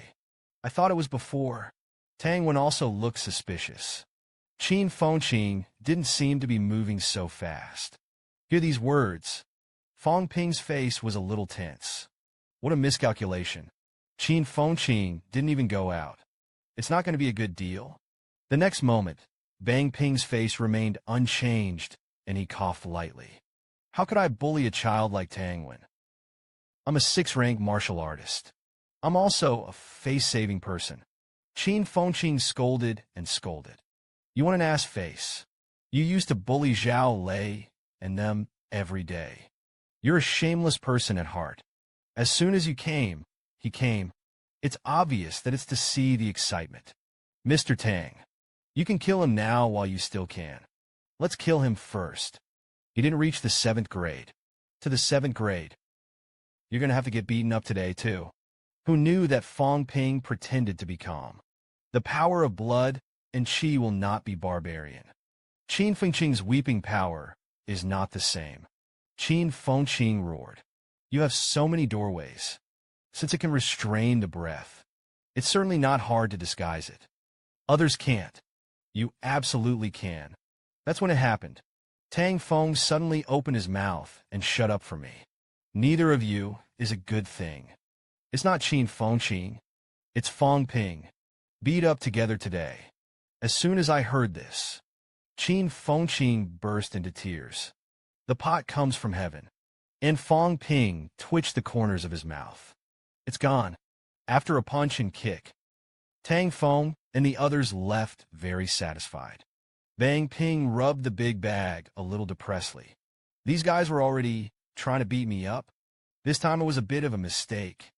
I thought it was before. Tang Wen also looked suspicious. Qin Fengqing didn't seem to be moving so fast. Hear these words. Fang Ping's face was a little tense. What a miscalculation. Qin Fengqing didn't even go out. It's not going to be a good deal. The next moment, Bang Ping's face remained unchanged, and he coughed lightly. How could I bully a child like Tang Wen? I'm a 6th-rank martial artist. I'm also a face-saving person. Qin Fengqing scolded and scolded. You want an ass face? You used to bully Zhao Lei and them every day. You're a shameless person at heart. As soon as you came, he came. It's obvious that it's to see the excitement. Mr. Tang, you can kill him now while you still can. Let's kill him first. He didn't reach the 7th grade. To the 7th grade. You're going to have to get beaten up today, too. Who knew that Fang Ping pretended to be calm? The power of blood and qi will not be barbarian. Qin Fengqing's weeping power is not the same. Qin Fengqing roared. You have so many doorways. Since it can restrain the breath, it's certainly not hard to disguise it. Others can't. You absolutely can. That's when it happened. Tang Feng suddenly opened his mouth and shut up for me. Neither of you is a good thing. It's not Qin Fengqing. It's Fang Ping. Beat up together today. As soon as I heard this, Qin Fengqing burst into tears. The pot comes from heaven. And Fang Ping twitched the corners of his mouth. It's gone. After a punch and kick, Tang Feng and the others left very satisfied. Bang Ping rubbed the big bag a little depressedly. These guys were already trying to beat me up. This time it was a bit of a mistake.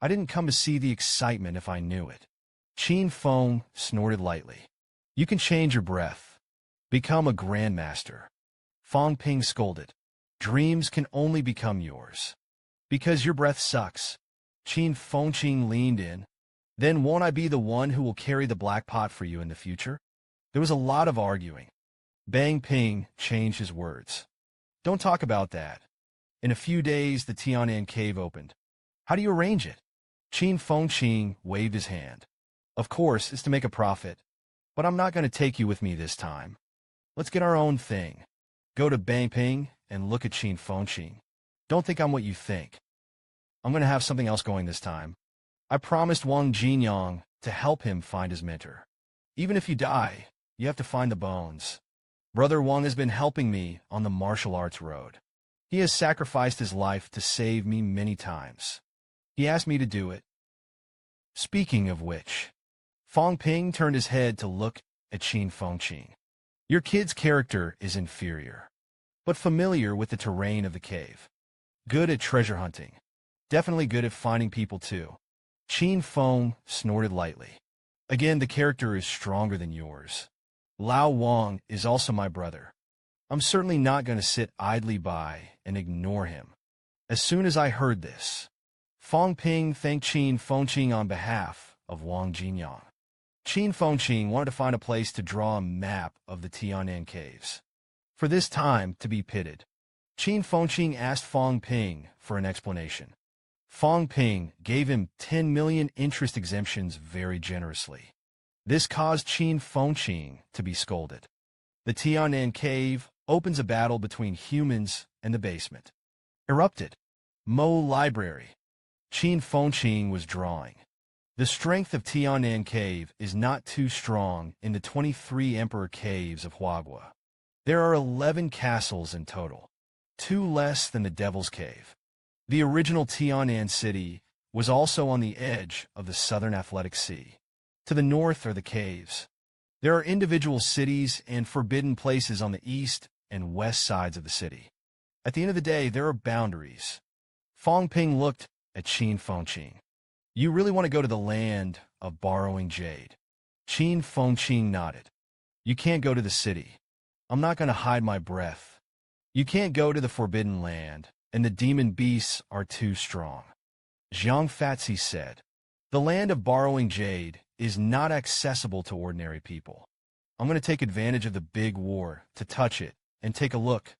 I didn't come to see the excitement if I knew it. Qin Feng snorted lightly. You can change your breath. Become a grandmaster. Fang Ping scolded. Dreams can only become yours. Because your breath sucks. Qin Fengqing leaned in. Then won't I be the one who will carry the black pot for you in the future? There was a lot of arguing. Bang Ping changed his words. Don't talk about that. In a few days, the Tianan cave opened. How do you arrange it? Qin Fengqing waved his hand. Of course, it's to make a profit. But I'm not going to take you with me this time. Let's get our own thing. Go to Bang Ping and look at Qin Fengqing. Don't think I'm what you think. I'm going to have something else going this time. I promised Wang Jinyang to help him find his mentor. Even if you die, you have to find the bones. Brother Wang has been helping me on the martial arts road. He has sacrificed his life to save me many times. He asked me to do it. Speaking of which, Fang Ping turned his head to look at Qin Fengqing. Your kid's character is inferior, but familiar with the terrain of the cave. Good at treasure hunting. Definitely good at finding people too. Qin Feng snorted lightly. Again, the character is stronger than yours. Lao Wang is also my brother. I'm certainly not going to sit idly by and ignore him. As soon as I heard this, Fang Ping thanked Qin Fengqing on behalf of Wang Jinyang. Qin Fengqing wanted to find a place to draw a map of the Tianan caves. For this time to be pitted, Qin Fengqing asked Fang Ping for an explanation. Fang Ping gave him 10 million interest exemptions very generously. This caused Qin Fengqing to be scolded. The Tianan cave opens a battle between humans and the basement. Erupted. Mo Library. Qin Fengqing was drawing. The strength of Tianan Cave is not too strong in the 23 Emperor Caves of Huagua. There are 11 castles in total, 2 less than the Devil's Cave. The original Tianan city was also on the edge of the Southern Athletic Sea. To the north are the caves. There are individual cities and forbidden places on the east and west sides of the city. At the end of the day, there are boundaries. Fang Ping looked at Qin Fengqing. You really want to go to the land of borrowing jade? Qin Fengqing nodded. You can't go to the city. I'm not going to hide my breath. You can't go to the Forbidden Land, and the demon beasts are too strong. Zhang Fatsi said, the land of borrowing jade is not accessible to ordinary people. I'm going to take advantage of the big war to touch it and take a look.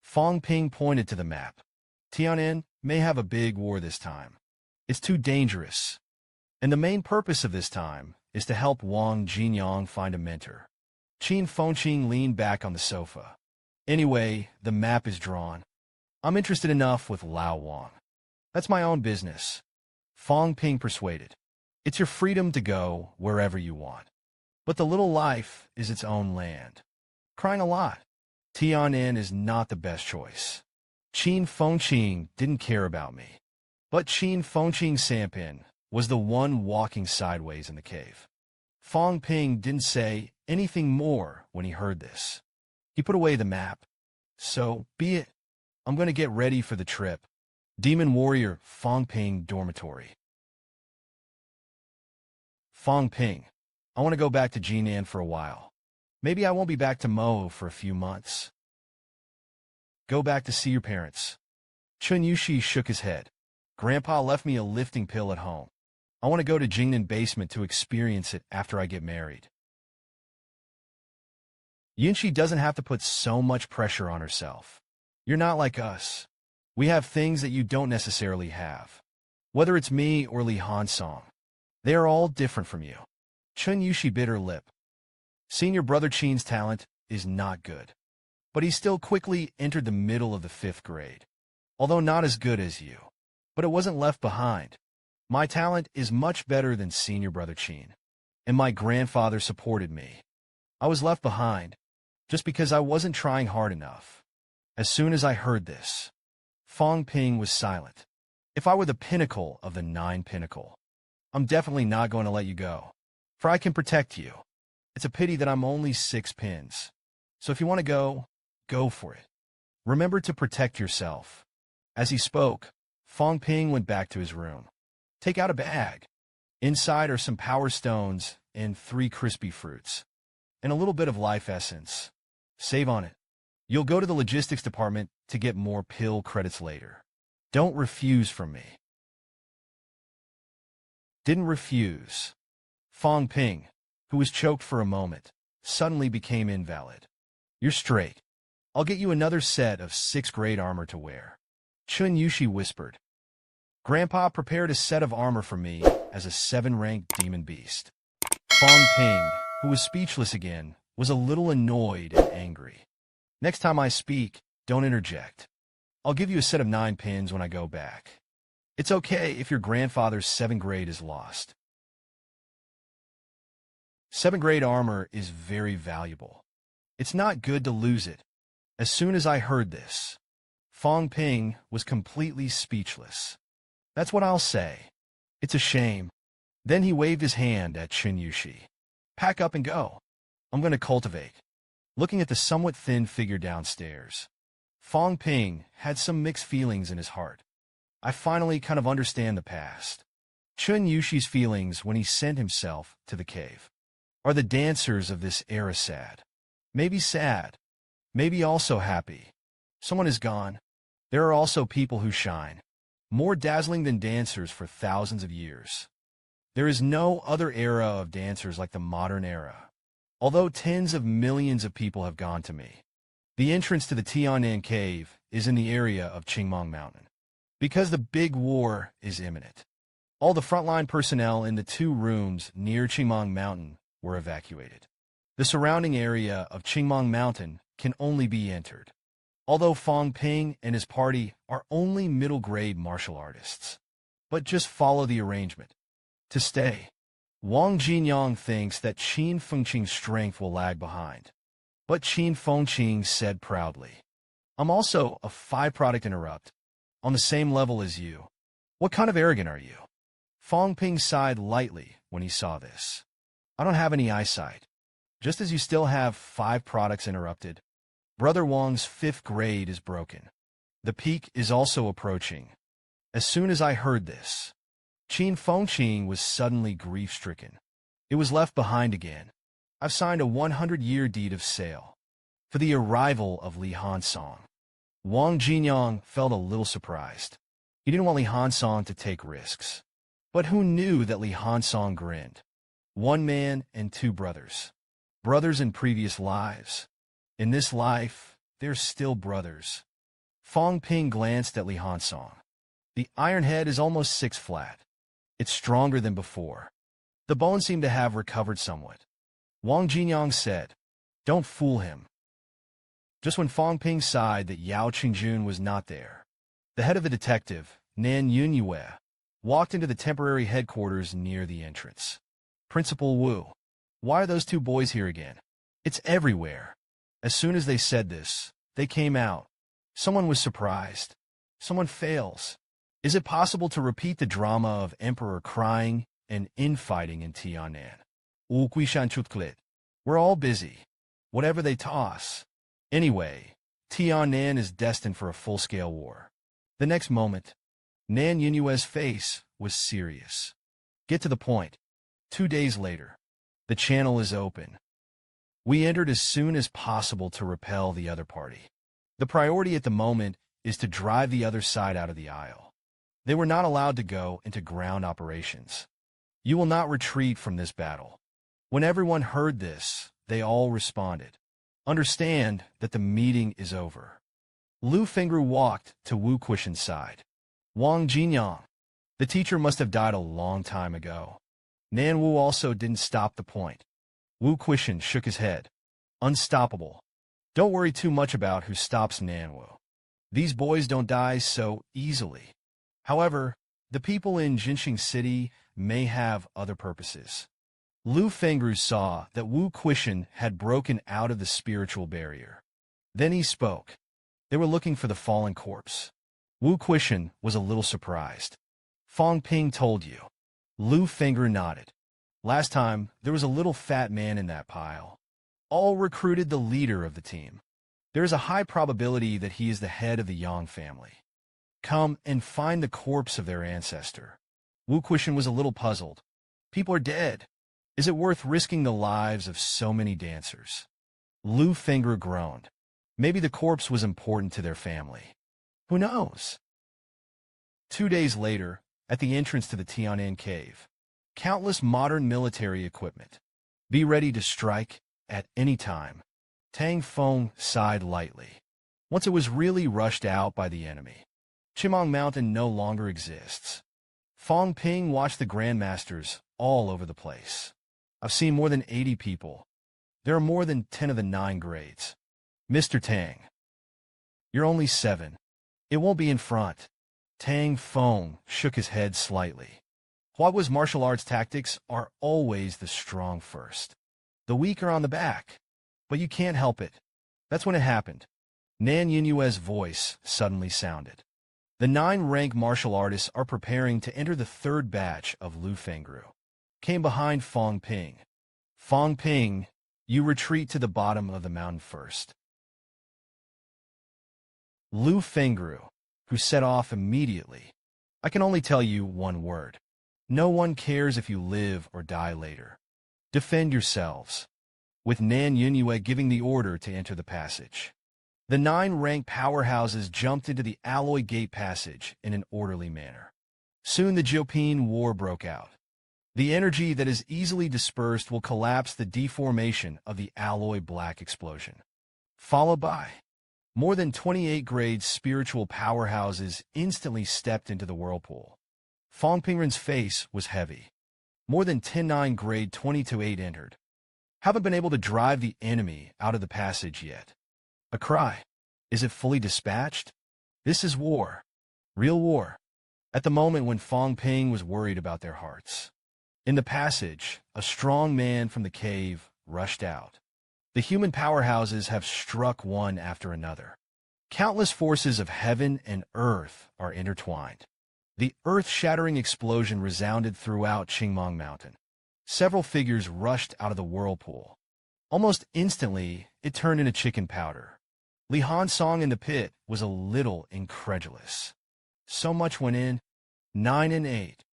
Fang Ping pointed to the map. Tian'an may have a big war this time. It's too dangerous. And the main purpose of this time is to help Wang Jinyang find a mentor. Qin Fengqing leaned back on the sofa. Anyway, the map is drawn. I'm interested enough with Lao Wang. That's my own business. Fang Ping persuaded. It's your freedom to go wherever you want. But the little life is its own land. Crying a lot. Tian'an is not the best choice. Qin Fengqing didn't care about me. But Qin Fengqing Sampin was the one walking sideways in the cave. Fang Ping didn't say anything more when he heard this. He put away the map. So, be it. I'm going to get ready for the trip. Demon Warrior Fang Ping Dormitory. Fang Ping. I want to go back to Jinan for a while. Maybe I won't be back to Mo for a few months. Go back to see your parents. Chun Yushi shook his head. Grandpa left me a lifting pill at home. I want to go to Jingnan basement to experience it after I get married. Yunshi doesn't have to put so much pressure on herself. You're not like us. We have things that you don't necessarily have. Whether it's me or Li Hansong, they are all different from you. Chun Yushi bit her lip. Senior brother Qin's talent is not good. But he still quickly entered the middle of the 5th grade. Although not as good as you. But it wasn't left behind. My talent is much better than senior brother Qin. And my grandfather supported me. I was left behind, just because I wasn't trying hard enough. As soon as I heard this, Fang Ping was silent. If I were the pinnacle of the 9 pinnacle, I'm definitely not going to let you go. For I can protect you. It's a pity that I'm only 6 pins. So if you want to go for it. Remember to protect yourself. As he spoke, Fang Ping went back to his room. Take out a bag. Inside are some power stones and 3 crispy fruits. And a little bit of life essence. Save on it. You'll go to the logistics department to get more pill credits later. Don't refuse from me. Didn't refuse. Fang Ping, who was choked for a moment, suddenly became invalid. You're straight. I'll get you another set of 6th grade armor to wear. Chun Yushi whispered. Grandpa prepared a set of armor for me as a 7-ranked demon beast. Fang Ping, who was speechless again, was a little annoyed and angry. Next time I speak, don't interject. I'll give you a set of 9 pins when I go back. It's okay if your grandfather's 7th grade is lost. 7th grade armor is very valuable. It's not good to lose it. As soon as I heard this, Fang Ping was completely speechless. That's what I'll say. It's a shame. Then he waved his hand at Chun Yushi. Pack up and go. I'm going to cultivate. Looking at the somewhat thin figure downstairs, Fang Ping had some mixed feelings in his heart. I finally kind of understand the past. Chun Yushi's feelings when he sent himself to the cave. Are the dancers of this era sad? Maybe sad. Maybe also happy. Someone is gone. There are also people who shine. More dazzling than dancers for thousands of years. There is no other era of dancers like the modern era. Although tens of millions of people have gone to me. The entrance to the Tian'an cave is in the area of Qingmong Mountain. Because the big war is imminent. All the frontline personnel in the 2 rooms near Qingmong Mountain were evacuated. The surrounding area of Qingmong Mountain can only be entered. Although Fang Ping and his party are only middle-grade martial artists. But just follow the arrangement. To stay. Wang Jinyang thinks that Qin Fengqing's strength will lag behind. But Qin Fengqing said proudly, I'm also a 5-product interrupt, on the same level as you. What kind of arrogant are you? Fang Ping sighed lightly when he saw this. I don't have any eyesight. Just as you still have 5 products interrupted, Brother Wang's 5th grade is broken. The peak is also approaching. As soon as I heard this, Qin Fengqing was suddenly grief-stricken. It was left behind again. I've signed a 100-year deed of sale. for the arrival of Li Hansong. Wang Jinyang felt a little surprised. He didn't want Li Hansong to take risks. But who knew that Li Hansong grinned? One man and two brothers. Brothers in previous lives. In this life, they're still brothers. Fang Ping glanced at Li Hansong. The iron head is almost 6 flat. It's stronger than before. The bones seem to have recovered somewhat. Wang Jinyang said, "Don't fool him." Just when Fang Ping sighed that Yao Qingjun was not there, the head of the detective, Nan Yunyue, walked into the temporary headquarters near the entrance. "Principal Wu, why are those two boys here again? It's everywhere." As soon as they said this, they came out. Someone was surprised. Someone fails. Is it possible to repeat the drama of Emperor crying and infighting in Tianan? We're all busy. Whatever they toss. Anyway, Tianan is destined for a full-scale war. The next moment, Nan Yunyue's face was serious. Get to the point. 2 days later, the channel is open. We entered as soon as possible to repel the other party. The priority at the moment is to drive the other side out of the aisle. They were not allowed to go into ground operations. You will not retreat from this battle. When everyone heard this, they all responded. Understand that the meeting is over. Lu Fengru walked to Wu Quishan's side. Wang Jinyang. The teacher must have died a long time ago. Nan Wu also didn't stop the point. Wu Quishan shook his head. Unstoppable. Don't worry too much about who stops Nan Wu. These boys don't die so easily. However, the people in Jinxing City may have other purposes. Lu Fengru saw that Wu Quishan had broken out of the spiritual barrier. Then he spoke. They were looking for the fallen corpse. Wu Quishan was a little surprised. Fang Ping told you. Lu Fengru nodded. Last time, there was a little fat man in that pile. All recruited the leader of the team. There is a high probability that he is the head of the Yang family. Come and find the corpse of their ancestor. Wu Quishan was a little puzzled. People are dead. Is it worth risking the lives of so many dancers? Lu Fengru groaned. Maybe the corpse was important to their family. Who knows? 2 days later, at the entrance to the Tianan cave, countless modern military equipment. Be ready to strike at any time. Tang Feng sighed lightly. Once it was really rushed out by the enemy. Chimong Mountain no longer exists. Fang Ping watched the grandmasters all over the place. I've seen more than 80 people. There are more than 10 of the 9 grades. Mr. Tang. You're only 7. It won't be in front. Tang Feng shook his head slightly. Hua's martial arts tactics are always the strong first. The weak are on the back. But you can't help it. That's when it happened. Nan Yunyue's voice suddenly sounded. The 9-rank martial artists are preparing to enter the 3rd batch of Lu Fengru. Came behind Fang Ping. Fang Ping, you retreat to the bottom of the mountain first. Lu Fengru, who set off immediately. I can only tell you one word. No one cares if you live or die later. Defend yourselves. With Nan Yunyue giving the order to enter the passage. The 9-rank powerhouses jumped into the alloy gate passage in an orderly manner. Soon the Jiopin War broke out. The energy that is easily dispersed will collapse the deformation of the alloy black explosion. Followed by more than 28 grade spiritual powerhouses instantly stepped into the whirlpool. Fang Pingren's face was heavy. More than 10 grade 20-8 entered. Haven't been able to drive the enemy out of the passage yet. A cry. Is it fully dispatched? This is war. Real war. At the moment when Fang Ping was worried about their hearts. In the passage, a strong man from the cave rushed out. The human powerhouses have struck one after another. Countless forces of heaven and earth are intertwined. The earth-shattering explosion resounded throughout Qingmong Mountain. Several figures rushed out of the whirlpool. Almost instantly, it turned into chicken powder. Li Hansong in the pit was a little incredulous. So much went in. 9 and 8.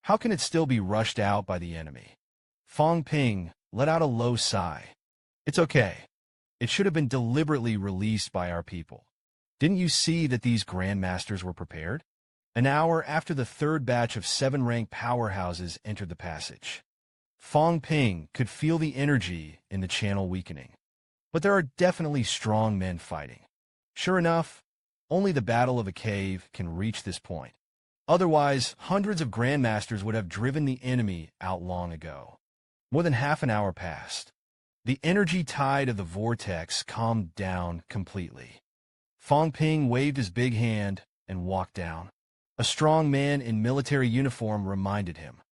How can it still be rushed out by the enemy? Fang Ping let out a low sigh. It's okay. It should have been deliberately released by our people. Didn't you see that these grandmasters were prepared? An hour after the third batch of 7-rank powerhouses entered the passage, Fang Ping could feel the energy in the channel weakening. But there are definitely strong men fighting. Sure enough, only the battle of a cave can reach this point. Otherwise, hundreds of grandmasters would have driven the enemy out long ago. More than half an hour passed. The energy tide of the vortex calmed down completely. Fang Ping waved his big hand and walked down. A strong man in military uniform reminded him,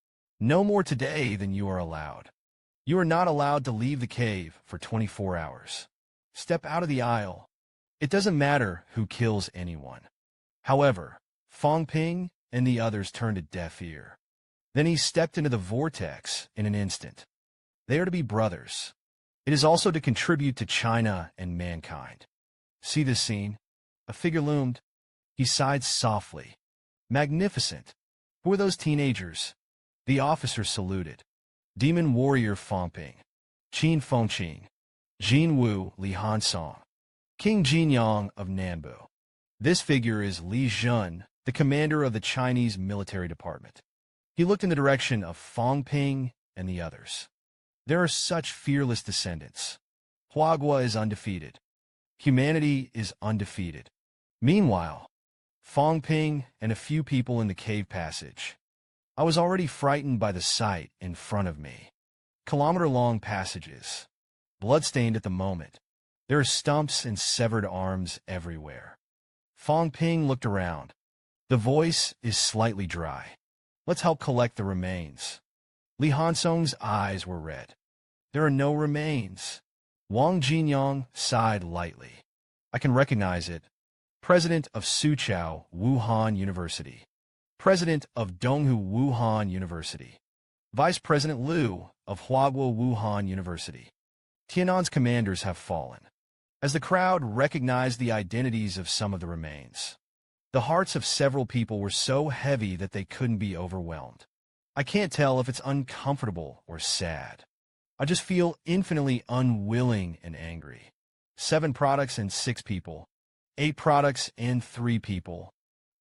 "No more today than you are allowed. You are not allowed to leave the cave for 24 hours. Step out of the aisle. It doesn't matter who kills anyone." However, Fang Ping and the others turned a deaf ear. Then he stepped into the vortex in an instant. They are to be brothers. It is also to contribute to China and mankind. See this scene? A figure loomed. He sighed softly. Magnificent. Who are those teenagers? The officer saluted. Demon warrior Fang Ping, Qin Fengqing, Jin Wu Li Hansong, King Jinyang of Nanbu. This figure is Li Jun, the commander of the Chinese military department. He looked in the direction of Fang Ping and the others. There are such fearless descendants. Huagua is undefeated. Humanity is undefeated. Meanwhile, Fang Ping and a few people in the cave passage. I was already frightened by the sight in front of me. Kilometer-long passages, blood-stained at the moment. There are stumps and severed arms everywhere. Fang Ping looked around. The voice is slightly dry. Let's help collect the remains. Li Hansong's eyes were red. There are no remains. Wang Jinyang sighed lightly. I can recognize it. President of Suzhou Wuhan University. President of Donghu Wuhan University. Vice President Liu of Huagua Wuhan University. Tiannan's commanders have fallen. As the crowd recognized the identities of some of the remains, the hearts of several people were so heavy that they couldn't be overwhelmed. I can't tell if it's uncomfortable or sad. I just feel infinitely unwilling and angry. 7 products and 6 people. 8 products and 3 people.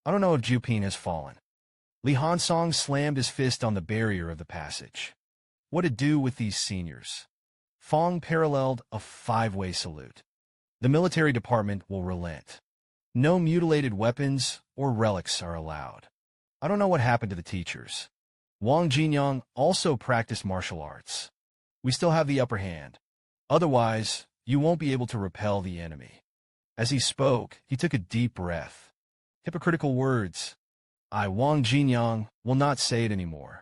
I don't know if Jupin has fallen. Li Hansong slammed his fist on the barrier of the passage. What to do with these seniors? Fang paralleled a 5-way salute. The military department will relent. No mutilated weapons or relics are allowed. I don't know what happened to the teachers. Wang Jinyang also practiced martial arts. We still have the upper hand. Otherwise, you won't be able to repel the enemy. As he spoke, he took a deep breath. Hypocritical words. I, Wang Jinyang, will not say it anymore.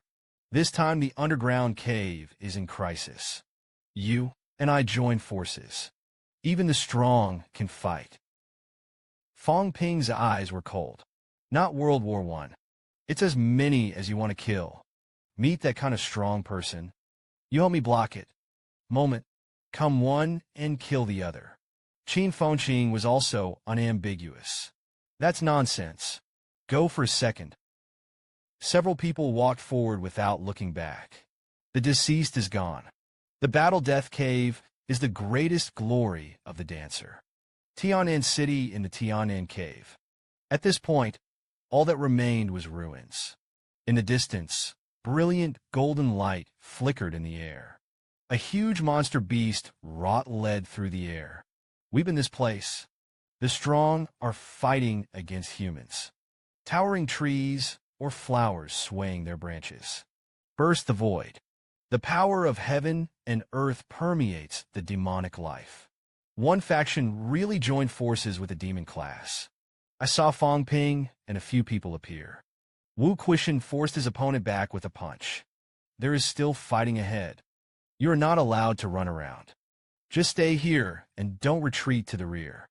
This time the underground cave is in crisis. You and I join forces. Even the strong can fight. Fang Ping's eyes were cold. Not World War I. It's as many as you want to kill. Meet that kind of strong person. You help me block it. Moment. Come one and kill the other. Qin Fengqing was also unambiguous. That's nonsense. Go for a second. Several people walked forward without looking back. The deceased is gone. The Battle Death Cave is the greatest glory of the dancer. Tian'an City in the Tian'an Cave. At this point, all that remained was ruins. In the distance, brilliant golden light flickered in the air. A huge monster beast wrought lead through the air. We've been this place. The strong are fighting against humans. Towering trees or flowers swaying their branches. Burst the void. The power of heaven and earth permeates the demonic life. One faction really joined forces with the demon class. I saw Fang Ping and a few people appear. Wu Quishan forced his opponent back with a punch. There is still fighting ahead. You are not allowed to run around. Just stay here and don't retreat to the rear.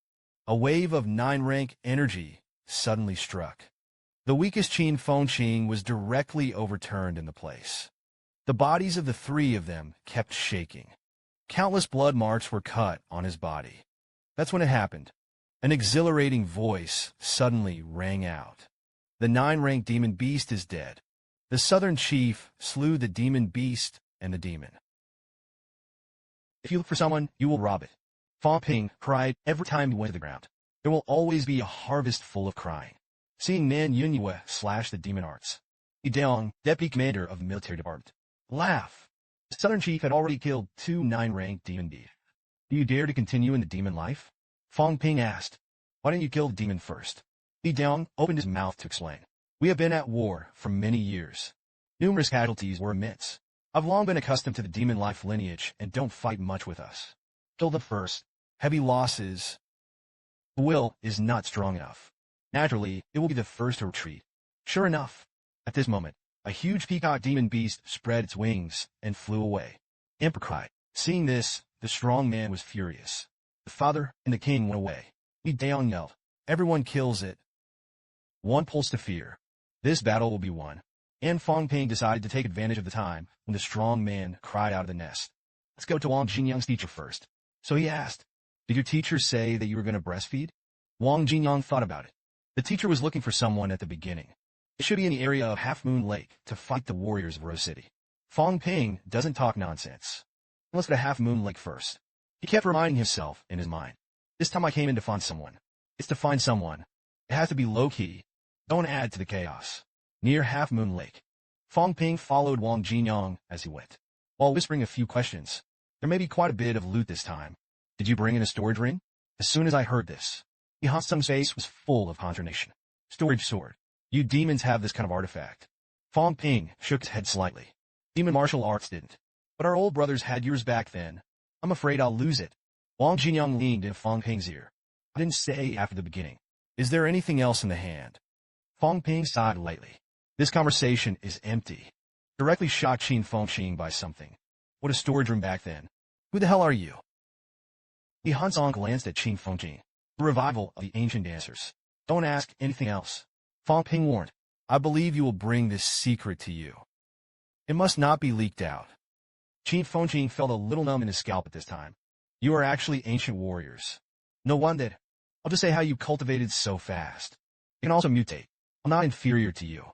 A wave of 9-rank energy suddenly struck. The weakest Qin Fengqing was directly overturned in the place. The bodies of the 3 of them kept shaking. Countless blood marks were cut on his body. That's when it happened. An exhilarating voice suddenly rang out. The 9-rank demon beast is dead. The southern chief slew the demon beast and the demon. If you look for someone, you will rob it. Fang Ping cried every time he went to the ground. There will always be a harvest full of crying. Seeing Man Yunyue slash the demon arts. Li Daong, deputy commander of the military department. Laugh. The southern chief had already killed 2 9-ranked demon beasts. Do you dare to continue in the demon life? Fang Ping asked. Why didn't you kill the demon first? Li Daong opened his mouth to explain. We have been at war for many years. Numerous casualties were immense. I've long been accustomed to the demon life lineage and don't fight much with us. Kill them first. Heavy losses. The will is not strong enough. Naturally, it will be the first to retreat. Sure enough, at this moment, a huge peacock demon beast spread its wings and flew away. Emperor cried. Seeing this, the strong man was furious. The father and the king went away. Li Daong yelled. Everyone kills it. One pulse to fear. This battle will be won. And Fang Ping decided to take advantage of the time when the strong man cried out of the nest. Let's go to Wang Jinyang's teacher first. So he asked, did your teacher say that you were going to breastfeed? Wang Jinyang thought about it. The teacher was looking for someone at the beginning. It should be in the area of Half Moon Lake to fight the warriors of Rose City. Fang Ping doesn't talk nonsense. Let's go to Half Moon Lake first. He kept reminding himself in his mind. This time I came in to find someone. It's to find someone. It has to be low-key. Don't add to the chaos. Near Half Moon Lake. Fang Ping followed Wang Jinyang as he went, while whispering a few questions. There may be quite a bit of loot this time. Did you bring in a storage ring? As soon as I heard this, Yihansung's face was full of consternation. Storage sword. You demons have this kind of artifact. Fang Ping shook his head slightly. Demon martial arts didn't. But our old brothers had yours back then. I'm afraid I'll lose it. Wang Jinyang leaned in Fang Ping's ear. I didn't say after the beginning. Is there anything else in the hand? Fang Ping sighed lightly. This conversation is empty. Directly shocked Qin Fengqing by something. What a storage room back then. Who the hell are you? Li Hansong glanced at Qin Fengqing. The revival of the ancient dancers. Don't ask anything else. Fang Ping warned. I believe you will bring this secret to you. It must not be leaked out. Qin Fengqing felt a little numb in his scalp at this time. You are actually ancient warriors. No wonder. I'll just say how you cultivated so fast. You can also mutate. I'm not inferior to you.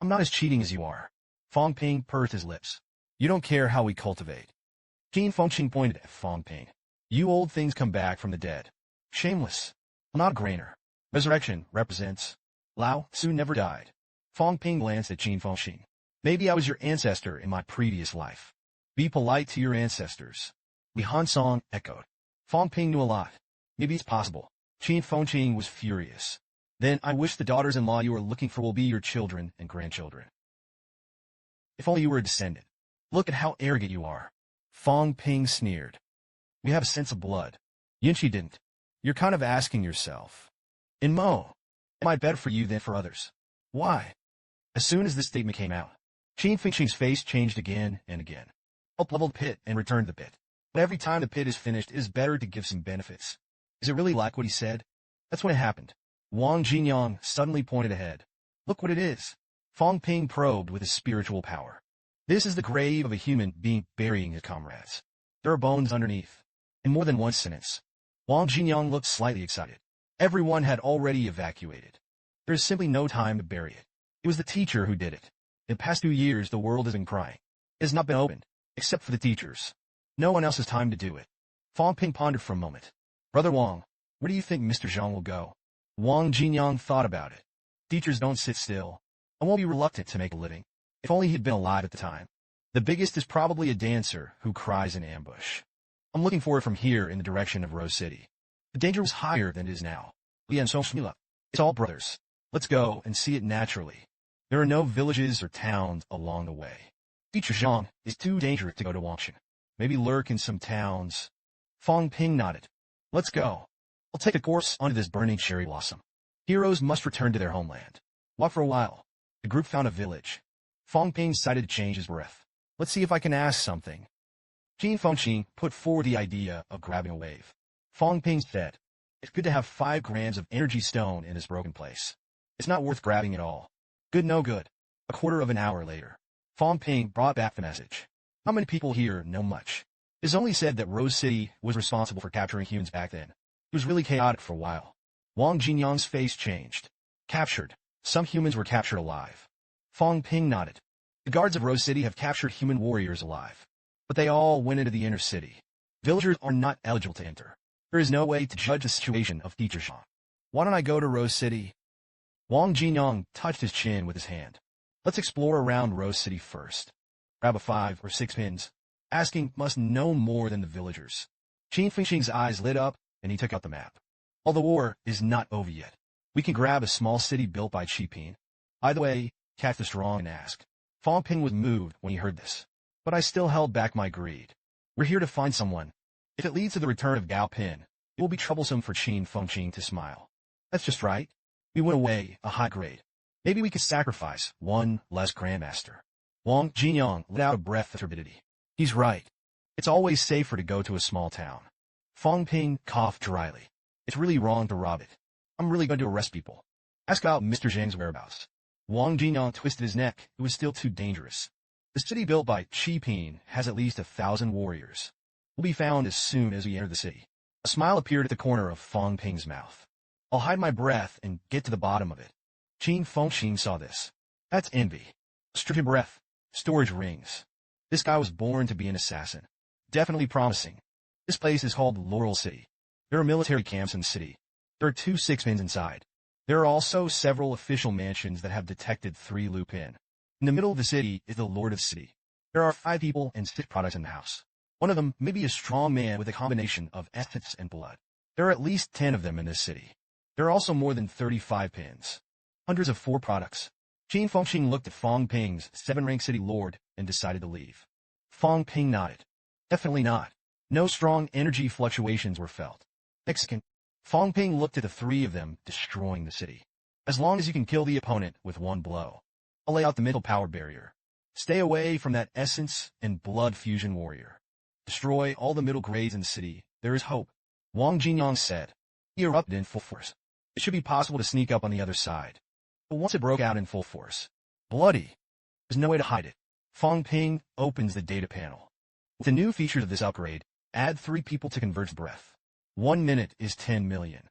I'm not as cheating as you are. Fang Ping pursed his lips. You don't care how we cultivate. Qin Fengqing pointed at Fang Ping. You old things come back from the dead. Shameless. I'm not a grainer. Resurrection represents. Lao Tzu never died. Fang Ping glanced at Qin Fengqing. Maybe I was your ancestor in my previous life. Be polite to your ancestors. Li Hansong echoed. Fang Ping knew a lot. Maybe it's possible. Qin Fengqing was furious. Then I wish the daughters-in-law you are looking for will be your children and grandchildren. If only you were a descendant. Look at how arrogant you are. Fang Ping sneered. We have a sense of blood. Yinchi didn't. You're kind of asking yourself. In Mo, am I better for you than for others? Why? As soon as this statement came out, Qin Fengqing's face changed again and again. Help level the pit and return to the pit. But every time the pit is finished, it is better to give some benefits. Is it really like what he said? That's when it happened. Wang Jinyang suddenly pointed ahead. Look what it is. Fang Ping probed with his spiritual power. This is the grave of a human being burying his comrades. There are bones underneath. In more than one sentence. Wang Jinyang looked slightly excited. Everyone had already evacuated. There is simply no time to bury it. It was the teacher who did it. In the past 2 years, the world has been crying. It has not been opened, except for the teachers. No one else has time to do it. Fang Ping pondered for a moment. Brother Wang, where do you think Mr. Zhang will go? Wang Jinyang thought about it. Teachers don't sit still. I won't be reluctant to make a living. If only he'd been alive at the time. The biggest is probably a dancer who cries in ambush. I'm looking for it from here in the direction of Rose City. The danger was higher than it is now. It's all brothers. Let's go and see it naturally. There are no villages or towns along the way. Teacher Zhang is too dangerous to go to Wangshan. Maybe lurk in some towns. Fang Ping nodded. Let's go. I'll take a course onto this burning cherry blossom. Heroes must return to their homeland. Walk for a while. The group found a village. Fang Ping decided to change his breath. Let's see if I can ask something. Qin Fengqing put forward the idea of grabbing a wave. Fang Ping said, it's good to have 5 grams of energy stone in this broken place. It's not worth grabbing at all. Good no good. A quarter of an hour later, Fang Ping brought back the message. How many people here know much? It is only said that Rose City was responsible for capturing humans back then. It was really chaotic for a while. Wang Jinyang's face changed. Captured. Some humans were captured alive. Fang Ping nodded. The guards of Rose City have captured human warriors alive. But they all went into the inner city. Villagers are not eligible to enter. There is no way to judge the situation of Teacher Sean. Why don't I go to Rose City? Wang Jinyang touched his chin with his hand. Let's explore around Rose City first. Grab a 5 or 6 pins. Asking must know more than the villagers. Qin Fengxing's eyes lit up, and he took out the map. While the war is not over yet, we can grab a small city built by Qi Ping. By the way, catch the strong and ask. Fang Ping was moved when he heard this. But I still held back my greed. We're here to find someone. If it leads to the return of Gao Pin, it will be troublesome for Qin Fengxing to smile. That's just right. We went away a high grade. Maybe we could sacrifice one less grandmaster. Wang Jinyang let out a breath of turbidity. He's right. It's always safer to go to a small town. Fang Ping coughed dryly. It's really wrong to rob it. I'm really going to arrest people. Ask about Mr. Zhang's whereabouts. Wang Jinyang twisted his neck. It was still too dangerous. The city built by Qi Ping has at least 1,000 warriors. Will be found as soon as we enter the city. A smile appeared at the corner of Fang Ping's mouth. I'll hide my breath and get to the bottom of it. Qin Fengxing saw this. That's envy. Stripped breath. Storage rings. This guy was born to be an assassin. Definitely promising. This place is called Laurel City. There are military camps in the city. There are 2 6-pins inside. There are also several official mansions that have detected 3 Lupin. In the middle of the city is the Lord of the City. There are 5 people and 6 products in the house. One of them may be a strong man with a combination of essence and blood. There are at least 10 of them in this city. There are also more than 35 pins. Hundreds of 4 products. Qin Fengxing looked at Fang Ping's 7-rank city lord and decided to leave. Fang Ping nodded. Definitely not. No strong energy fluctuations were felt. Mexican. Fang Ping looked at the 3 of them destroying the city. As long as you can kill the opponent with 1 blow. I'll lay out the mental power barrier. Stay away from that essence and blood fusion warrior. Destroy all the middle grades in the city. There is hope. Wang Jinyang said. He erupted in full force. It should be possible to sneak up on the other side. But once it broke out in full force, bloody. There's no way to hide it. Fang Ping opens the data panel. With the new features of this upgrade, add 3 people to converge breath. 1 minute is 10 million.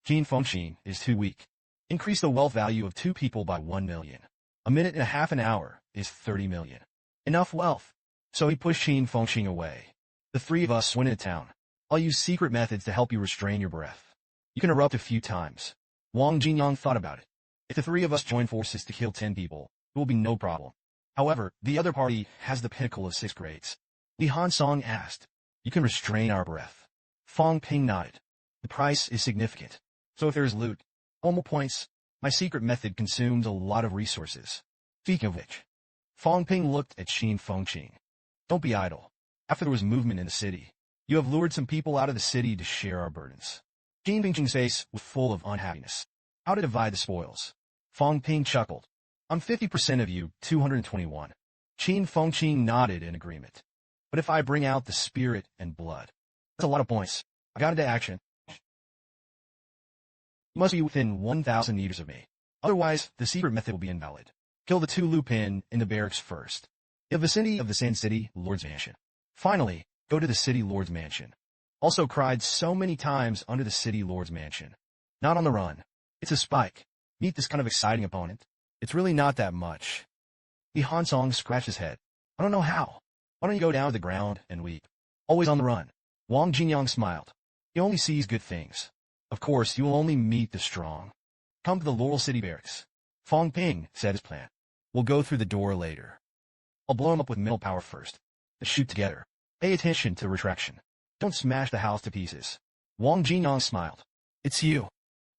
Qin Fengxing is too weak. Increase the wealth value of 2 people by 1 million. A minute and a half an hour is 30 million. Enough wealth. So he pushed Qin Fengxing away. The 3 of us went into town. I'll use secret methods to help you restrain your breath. You can erupt a few times. Wang Jinyang thought about it. If the 3 of us join forces to kill 10 people, it will be no problem. However, the other party has the pinnacle of 6 grades. Li Hansong asked, You can restrain our breath. Fang Ping nodded. The price is significant. So if there is loot, almost points, my secret method consumes a lot of resources. Speaking of which, Fang Ping looked at Qin Fengxing. Don't be idle. After there was movement in the city, you have lured some people out of the city to share our burdens. Qin Fengxing's face was full of unhappiness. How to divide the spoils? Fang Ping chuckled. I'm 50% of you, 221. Qin Fengxing nodded in agreement. But if I bring out the spirit and blood, that's a lot of points. I got into action. You must be within 1,000 meters of me. Otherwise, the secret method will be invalid. Kill the 2 Lupin in the barracks first. In the vicinity of the Sand City Lord's Mansion. Finally, go to the City Lord's Mansion. Also cried so many times under the City Lord's Mansion. Not on the run. It's a spike. Meet this kind of exciting opponent. It's really not that much. Li Hansong scratched his head. I don't know how. Why don't you go down to the ground and weep? Always on the run. Wang Jinyang smiled. He only sees good things. Of course, you will only meet the strong. Come to the Laurel City Barracks. Fang Ping said his plan. We'll go through the door later. I'll blow him up with mental power first. Let's shoot together. Pay attention to retraction. Don't smash the house to pieces. Wang Jinyang smiled. It's you.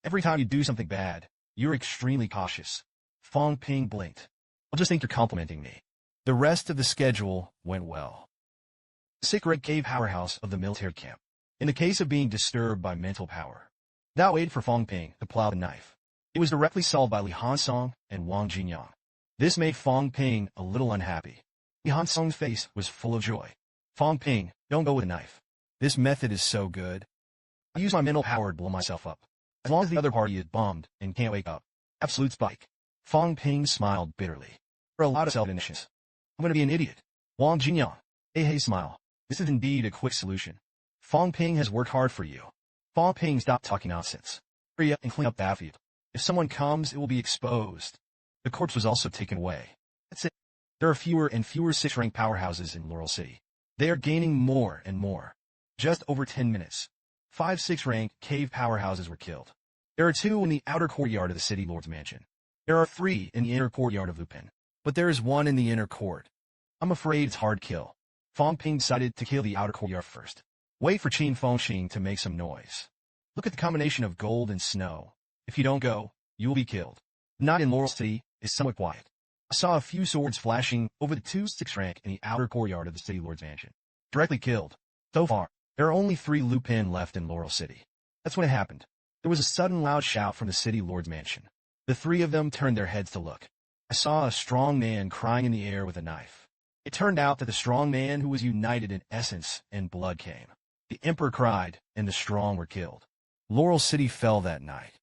Every time you do something bad, you're extremely cautious. Fang Ping blinked. I'll just think you're complimenting me. The rest of the schedule went well. Secret cave powerhouse of the military camp. In the case of being disturbed by mental power, that waited for Fang Ping to plow the knife. It was directly solved by Li Hansong and Wang Jinyang. This made Fang Ping a little unhappy. Li Hansong's face was full of joy. Fang Ping, don't go with a knife. This method is so good. I use my mental power to blow myself up. As long as the other party is bummed and can't wake up. Absolute spike. Fang Ping smiled bitterly. There are a lot of self-initiatives. I'm going to be an idiot. Wang Jinyang. Hey, smile. This is indeed a quick solution. Fang Ping has worked hard for you. Fang Ping, stop talking nonsense. Hurry up and clean up the battlefield. If someone comes, it will be exposed. The corpse was also taken away. That's it. There are fewer and fewer 6-rank powerhouses in Laurel City. They are gaining more and more. Just over 10 minutes. 5-6 rank cave powerhouses were killed. There are 2 in the outer courtyard of the city lord's mansion. There are 3 in the inner courtyard of Lupin. But there is 1 in the inner court. I'm afraid it's hard kill. Fang Ping decided to kill the outer courtyard first. Wait for Qin Fengxing to make some noise. Look at the combination of gold and snow. If you don't go, you will be killed. The night in Laurel City is somewhat quiet. I saw a few swords flashing over the 2-6 rank in the outer courtyard of the city lord's mansion. Directly killed. So far, there are only 3 Lupin left in Laurel City. That's when it happened. There was a sudden loud shout from the city lord's mansion. The 3 of them turned their heads to look. I saw a strong man crying in the air with a knife. It turned out that the strong man who was united in essence and blood came. The emperor cried, and the strong were killed. Laurel City fell that night.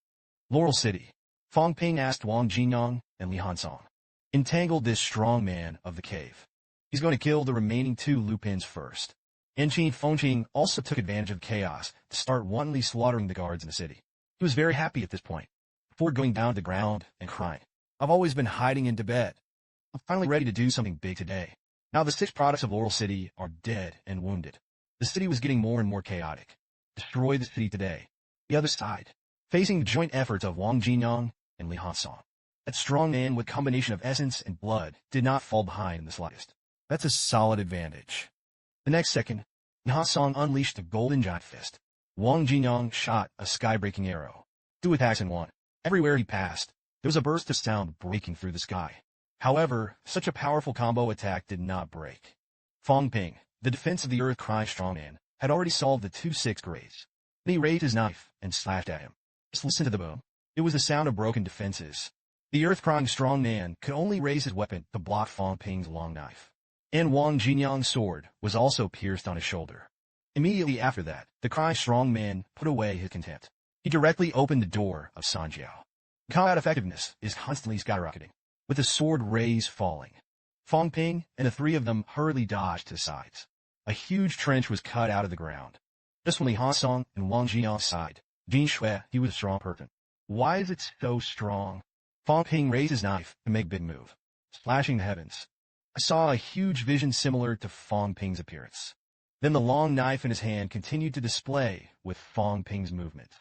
Laurel City. Fang Ping asked Wang Jinyang and Li Hansong. Entangled this strong man of the cave. He's going to kill the remaining 2 Lupins first. And Qin Fengxing also took advantage of chaos to start wantonly slaughtering the guards in the city. He was very happy at this point, before going down to the ground and crying. I've always been hiding into bed. I'm finally ready to do something big today. Now the 6 products of Laurel City are dead and wounded. The city was getting more and more chaotic. Destroy the city today. The other side, facing the joint efforts of Wang Jinyang and Li Hansong. That strong man with combination of essence and blood did not fall behind in the slightest. That's a solid advantage. The next second, Li Hansong unleashed the golden giant fist. Wang Jinyang shot a sky-breaking arrow. 2 attacks in 1. Everywhere he passed, there was a burst of sound breaking through the sky. However, such a powerful combo attack did not break. Fang Ping, the defense of the earth crying strongman, had already solved the 2-6 grades. Then he raised his knife and slashed at him. Just listen to the boom. It was the sound of broken defenses. The earth-crying strongman could only raise his weapon to block Fang Ping's long knife. And Wang Jinyang's sword was also pierced on his shoulder. Immediately after that, the crying strongman put away his contempt. He directly opened the door of Sanjiao. Combat effectiveness is constantly skyrocketing, with the sword rays falling. Fang Ping and the 3 of them hurriedly dodged to the sides. A huge trench was cut out of the ground. Just when Li Hansong and Wang Jinyang sighed, Jin Shui, he was a strong person. Why is it so strong? Fang Ping raised his knife to make a big move, slashing the heavens. I saw a huge vision similar to Fang Ping's appearance. Then the long knife in his hand continued to display with Fang Ping's movements.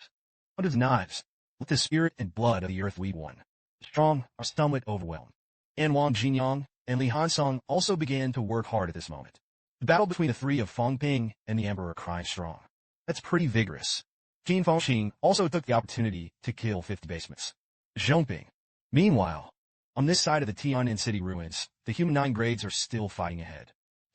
What is knives? Let the spirit and blood of the earth lead one. The strong are somewhat overwhelmed. And Wang Jinyang and Li Hansong also began to work hard at this moment. The battle between the 3 of Fang Ping and the emperor crying strong. That's pretty vigorous. Qin Fengxing also took the opportunity to kill 50 basements. Zhongping. Meanwhile, on this side of the Tian'an City ruins, the human 9 grades are still fighting ahead.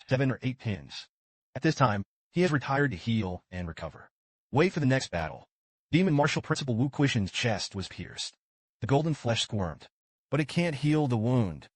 7 or 8 pins. At this time, he has retired to heal and recover. Wait for the next battle. Demon Martial Principal Wu Quishan's chest was pierced. The golden flesh squirmed. But it can't heal the wound.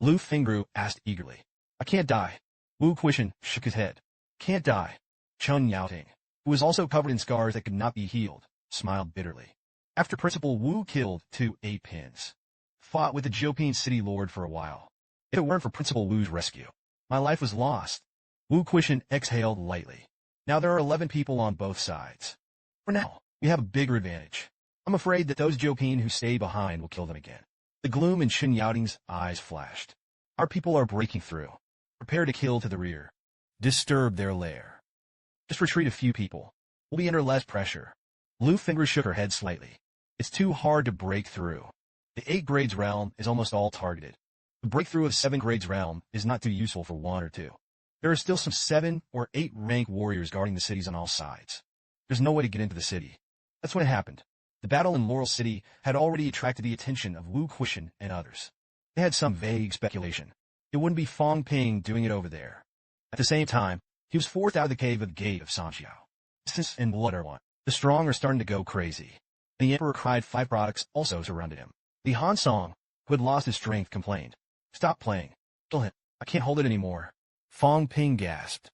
Lu Fengru asked eagerly. I can't die. Wu Quishan shook his head. Can't die. Chun Yaoting, who was also covered in scars that could not be healed, smiled bitterly. After Principal Wu killed 2 8-pins, fought with the Jiuping City Lord for a while. If it weren't for Principal Wu's rescue, my life was lost. Wu Quishan exhaled lightly. Now there are 11 people on both sides. For now, we have a bigger advantage. I'm afraid that those Jiuping who stay behind will kill them again. The gloom in Chun Yaoting's eyes flashed. Our people are breaking through. Prepare to kill to the rear. Disturb their lair. Just retreat a few people. We'll be under less pressure. Lu Fengru shook her head slightly. It's too hard to break through. The 8 grades realm is almost all targeted. The breakthrough of 7 grades realm is not too useful for 1 or 2. There are still some 7 or 8 rank warriors guarding the cities on all sides. There's no way to get into the city. That's when it happened. The battle in Laurel City had already attracted the attention of Wu Quishan and others. They had some vague speculation. It wouldn't be Fang Ping doing it over there. At the same time, he was forced out of the cave of the gate of Sanjiao. Essence and blood are one. The strong are starting to go crazy. The emperor cried 5 products also surrounded him. Li Hansong, who had lost his strength, complained. Stop playing. Kill him. I can't hold it anymore. Fang Ping gasped.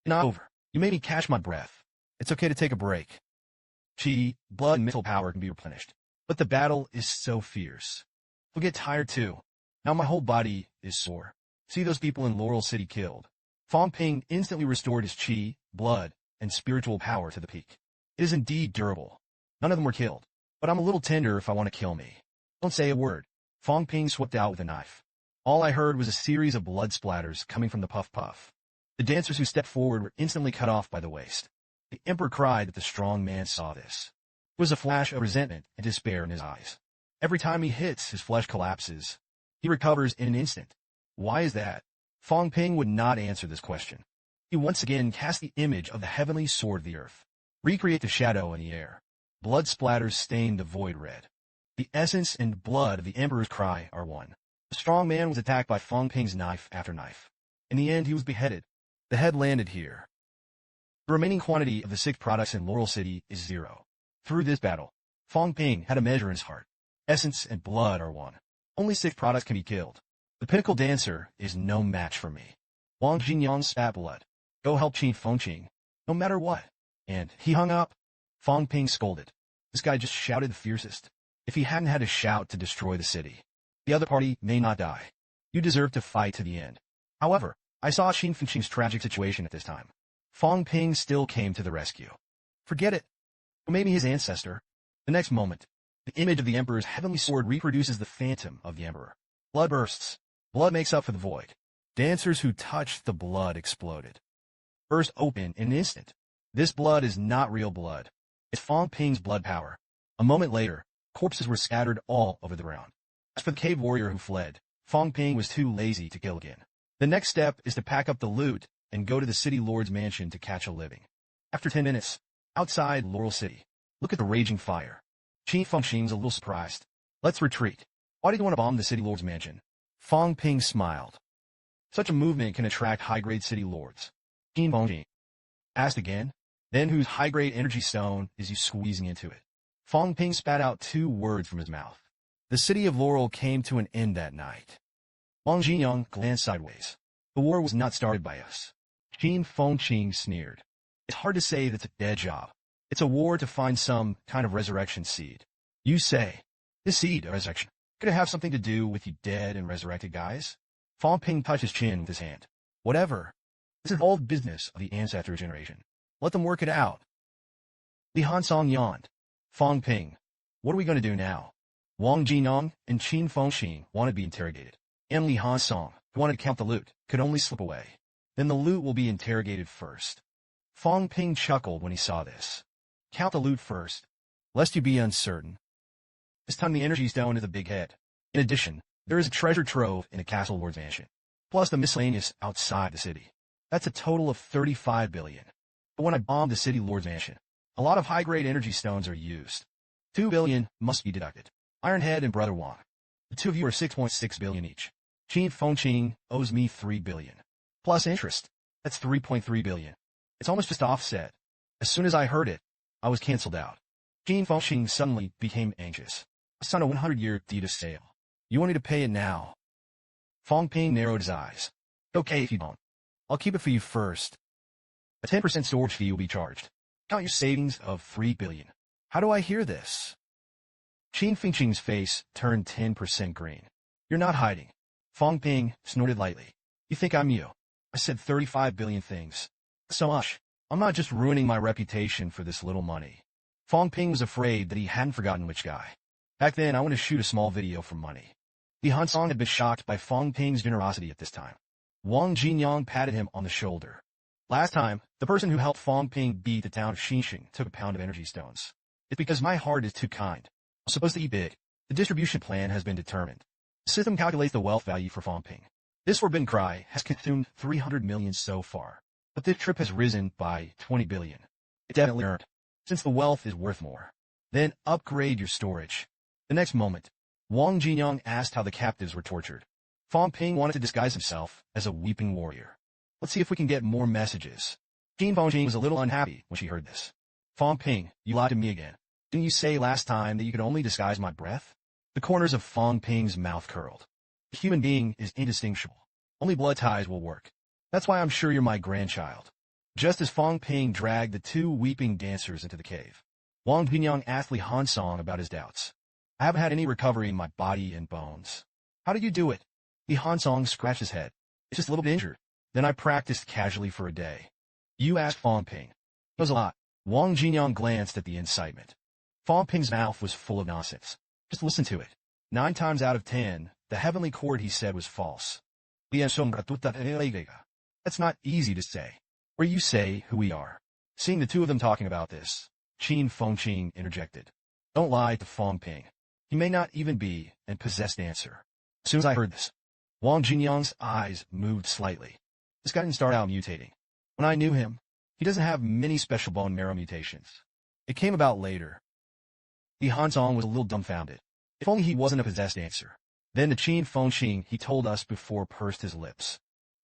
Not over. You made me catch my breath. It's okay to take a break. Qi, blood and mental power can be replenished. But the battle is so fierce. You'll get tired too. Now my whole body is sore. See those people in Laurel City killed. Fang Ping instantly restored his qi, blood, and spiritual power to the peak. It is indeed durable. None of them were killed. But I'm a little tender if I want to kill me. Don't say a word. Fang Ping swept out with a knife. All I heard was a series of blood splatters coming from the puff-puff. The dancers who stepped forward were instantly cut off by the waist. The emperor cried that the strong man saw this. There was a flash of resentment and despair in his eyes. Every time he hits, his flesh collapses. He recovers in an instant. Why is that? Fang Ping would not answer this question. He once again cast the image of the heavenly sword of the earth. Recreate the shadow in the air. Blood splatters stain the void red. The essence and blood of the emperor's cry are one. The strong man was attacked by Fang Ping's knife after knife. In the end, he was beheaded. The head landed here. The remaining quantity of the 6 products in Laurel City is 0. Through this battle, Fang Ping had a measure in his heart. Essence and blood are one. Only 6 products can be killed. The pinnacle dancer is no match for me. Wang Jinyang spat blood. Go help Qin Fengqing, no matter what. And he hung up. Fang Ping scolded. This guy just shouted the fiercest. If he hadn't had to shout to destroy the city, the other party may not die. You deserve to fight to the end. However, I saw Qin Fengqing's tragic situation at this time. Fang Ping still came to the rescue. Forget it. Or maybe his ancestor. The next moment, the image of the emperor's heavenly sword reproduces the phantom of the emperor. Blood bursts. Blood makes up for the void. Dancers who touched the blood exploded. Burst open in an instant. This blood is not real blood. It's Fang Ping's blood power. A moment later, corpses were scattered all over the ground. As for the cave warrior who fled, Fang Ping was too lazy to kill again. The next step is to pack up the loot and go to the city lord's mansion to catch a living. After 10 minutes, outside Laurel City, look at the raging fire. Qin Fengqing's a little surprised. Let's retreat. Why did you want to bomb the city lord's mansion? Fang Ping smiled. Such a movement can attract high-grade city lords. Qin Fengqing asked again. Then whose high-grade energy stone is you squeezing into it? Fang Ping spat out 2 words from his mouth. The city of Laurel came to an end that night. Wang Jinyang glanced sideways. The war was not started by us. Qin Fengqing sneered. It's hard to say that's a dead job. It's a war to find some kind of resurrection seed. You say, this seed of resurrection, could it have something to do with you dead and resurrected guys? Fang Ping touched his chin with his hand. Whatever. This is all business of the ancestor generation. Let them work it out. Li Hansong yawned. Fang Ping, what are we going to do now? Wang Jinyang and Qin Fengqing wanted to be interrogated. And Li Hansong, who wanted to count the loot, could only slip away. Then the loot will be interrogated first. Fang Ping chuckled when he saw this. Count the loot first, lest you be uncertain. This time the energy stone is a big head. In addition, there is a treasure trove in the castle lord's mansion, plus the miscellaneous outside the city. That's a total of 35 billion. But when I bombed the city lord's mansion, a lot of high-grade energy stones are used. 2 billion must be deducted. Ironhead and Brother Wang. The 2 of you are 6.6 billion each. Qin Fengqing owes me 3 billion. Plus interest. That's 3.3 billion. It's almost just offset. As soon as I heard it, I was cancelled out. Qin Fengqing suddenly became anxious. I signed a 100-year deed of sale. You want me to pay it now? Fang Ping narrowed his eyes. Okay if you don't. I'll keep it for you first. A 10% storage fee will be charged. Count your savings of 3 billion. How do I hear this? Qin Fengqing's face turned 10% green. You're not hiding. Fang Ping snorted lightly. You think I'm you? I said 35 billion things. So much. I'm not just ruining my reputation for this little money. Fang Ping was afraid that he hadn't forgotten which guy. Back then, I wanted to shoot a small video for money. Li Hansong had been shocked by Fang Ping's generosity at this time. Wang Jinyang patted him on the shoulder. Last time, the person who helped Fang Ping beat the town of Xinxing took a pound of energy stones. It's because my heart is too kind. I'm supposed to eat big. The distribution plan has been determined. The system calculates the wealth value for Fang Ping. This forbidden cry has consumed 300 million so far, but this trip has risen by 20 billion. It definitely earned, since the wealth is worth more. Then upgrade your storage. The next moment, Wang Jinyang asked how the captives were tortured. Fang Ping wanted to disguise himself as a weeping warrior. Let's see if we can get more messages. Qin Fengqing was a little unhappy when she heard this. Fang Ping, you lied to me again. Didn't you say last time that you could only disguise my breath? The corners of Fang Ping's mouth curled. A human being is indistinguishable. Only blood ties will work. That's why I'm sure you're my grandchild. Just as Fang Ping dragged the 2 weeping dancers into the cave, Wang Jinyang asked Li Hansong about his doubts. I haven't had any recovery in my body and bones. How did you do it? Li Hansong scratched his head. It's just a little bit injured. Then I practiced casually for a day. You asked Fang Ping. It was a lot. Wang Jinyang glanced at the incitement. Fang Ping's mouth was full of nonsense. Just listen to it. 9 times out of 10, the heavenly chord he said was false. That's not easy to say. Where you say who we are. Seeing the two of them talking about this, Qin Fengqing interjected. Don't lie to Fang Ping. He may not even be a possessed dancer. As soon as I heard this, Wang Jinyang's eyes moved slightly. This guy didn't start out mutating. When I knew him, he doesn't have many special bone marrow mutations. It came about later. Li Hansong was a little dumbfounded. If only he wasn't a possessed dancer. Then the Qin Fengqing he told us before pursed his lips.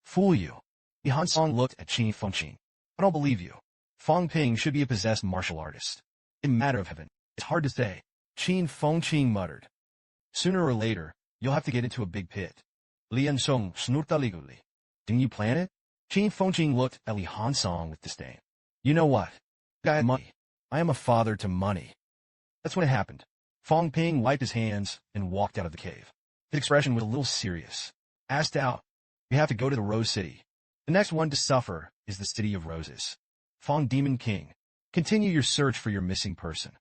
Fool you. Li Hansong looked at Qin Fengqing. I don't believe you. Fang Ping should be a possessed martial artist. In a matter of heaven, it's hard to say. Qin Fengqing muttered. Sooner or later, you'll have to get into a big pit. Lian Song snurtaliguli. Didn't you plan it? Qin Fengqing looked at Li Hansong with disdain. You know what? I have money. I am a father to money. That's when it happened. Fang Ping wiped his hands and walked out of the cave. His expression was a little serious. Asked out, we have to go to the Rose City. The next one to suffer is the City of Roses. Fang Demon King, continue your search for your missing person.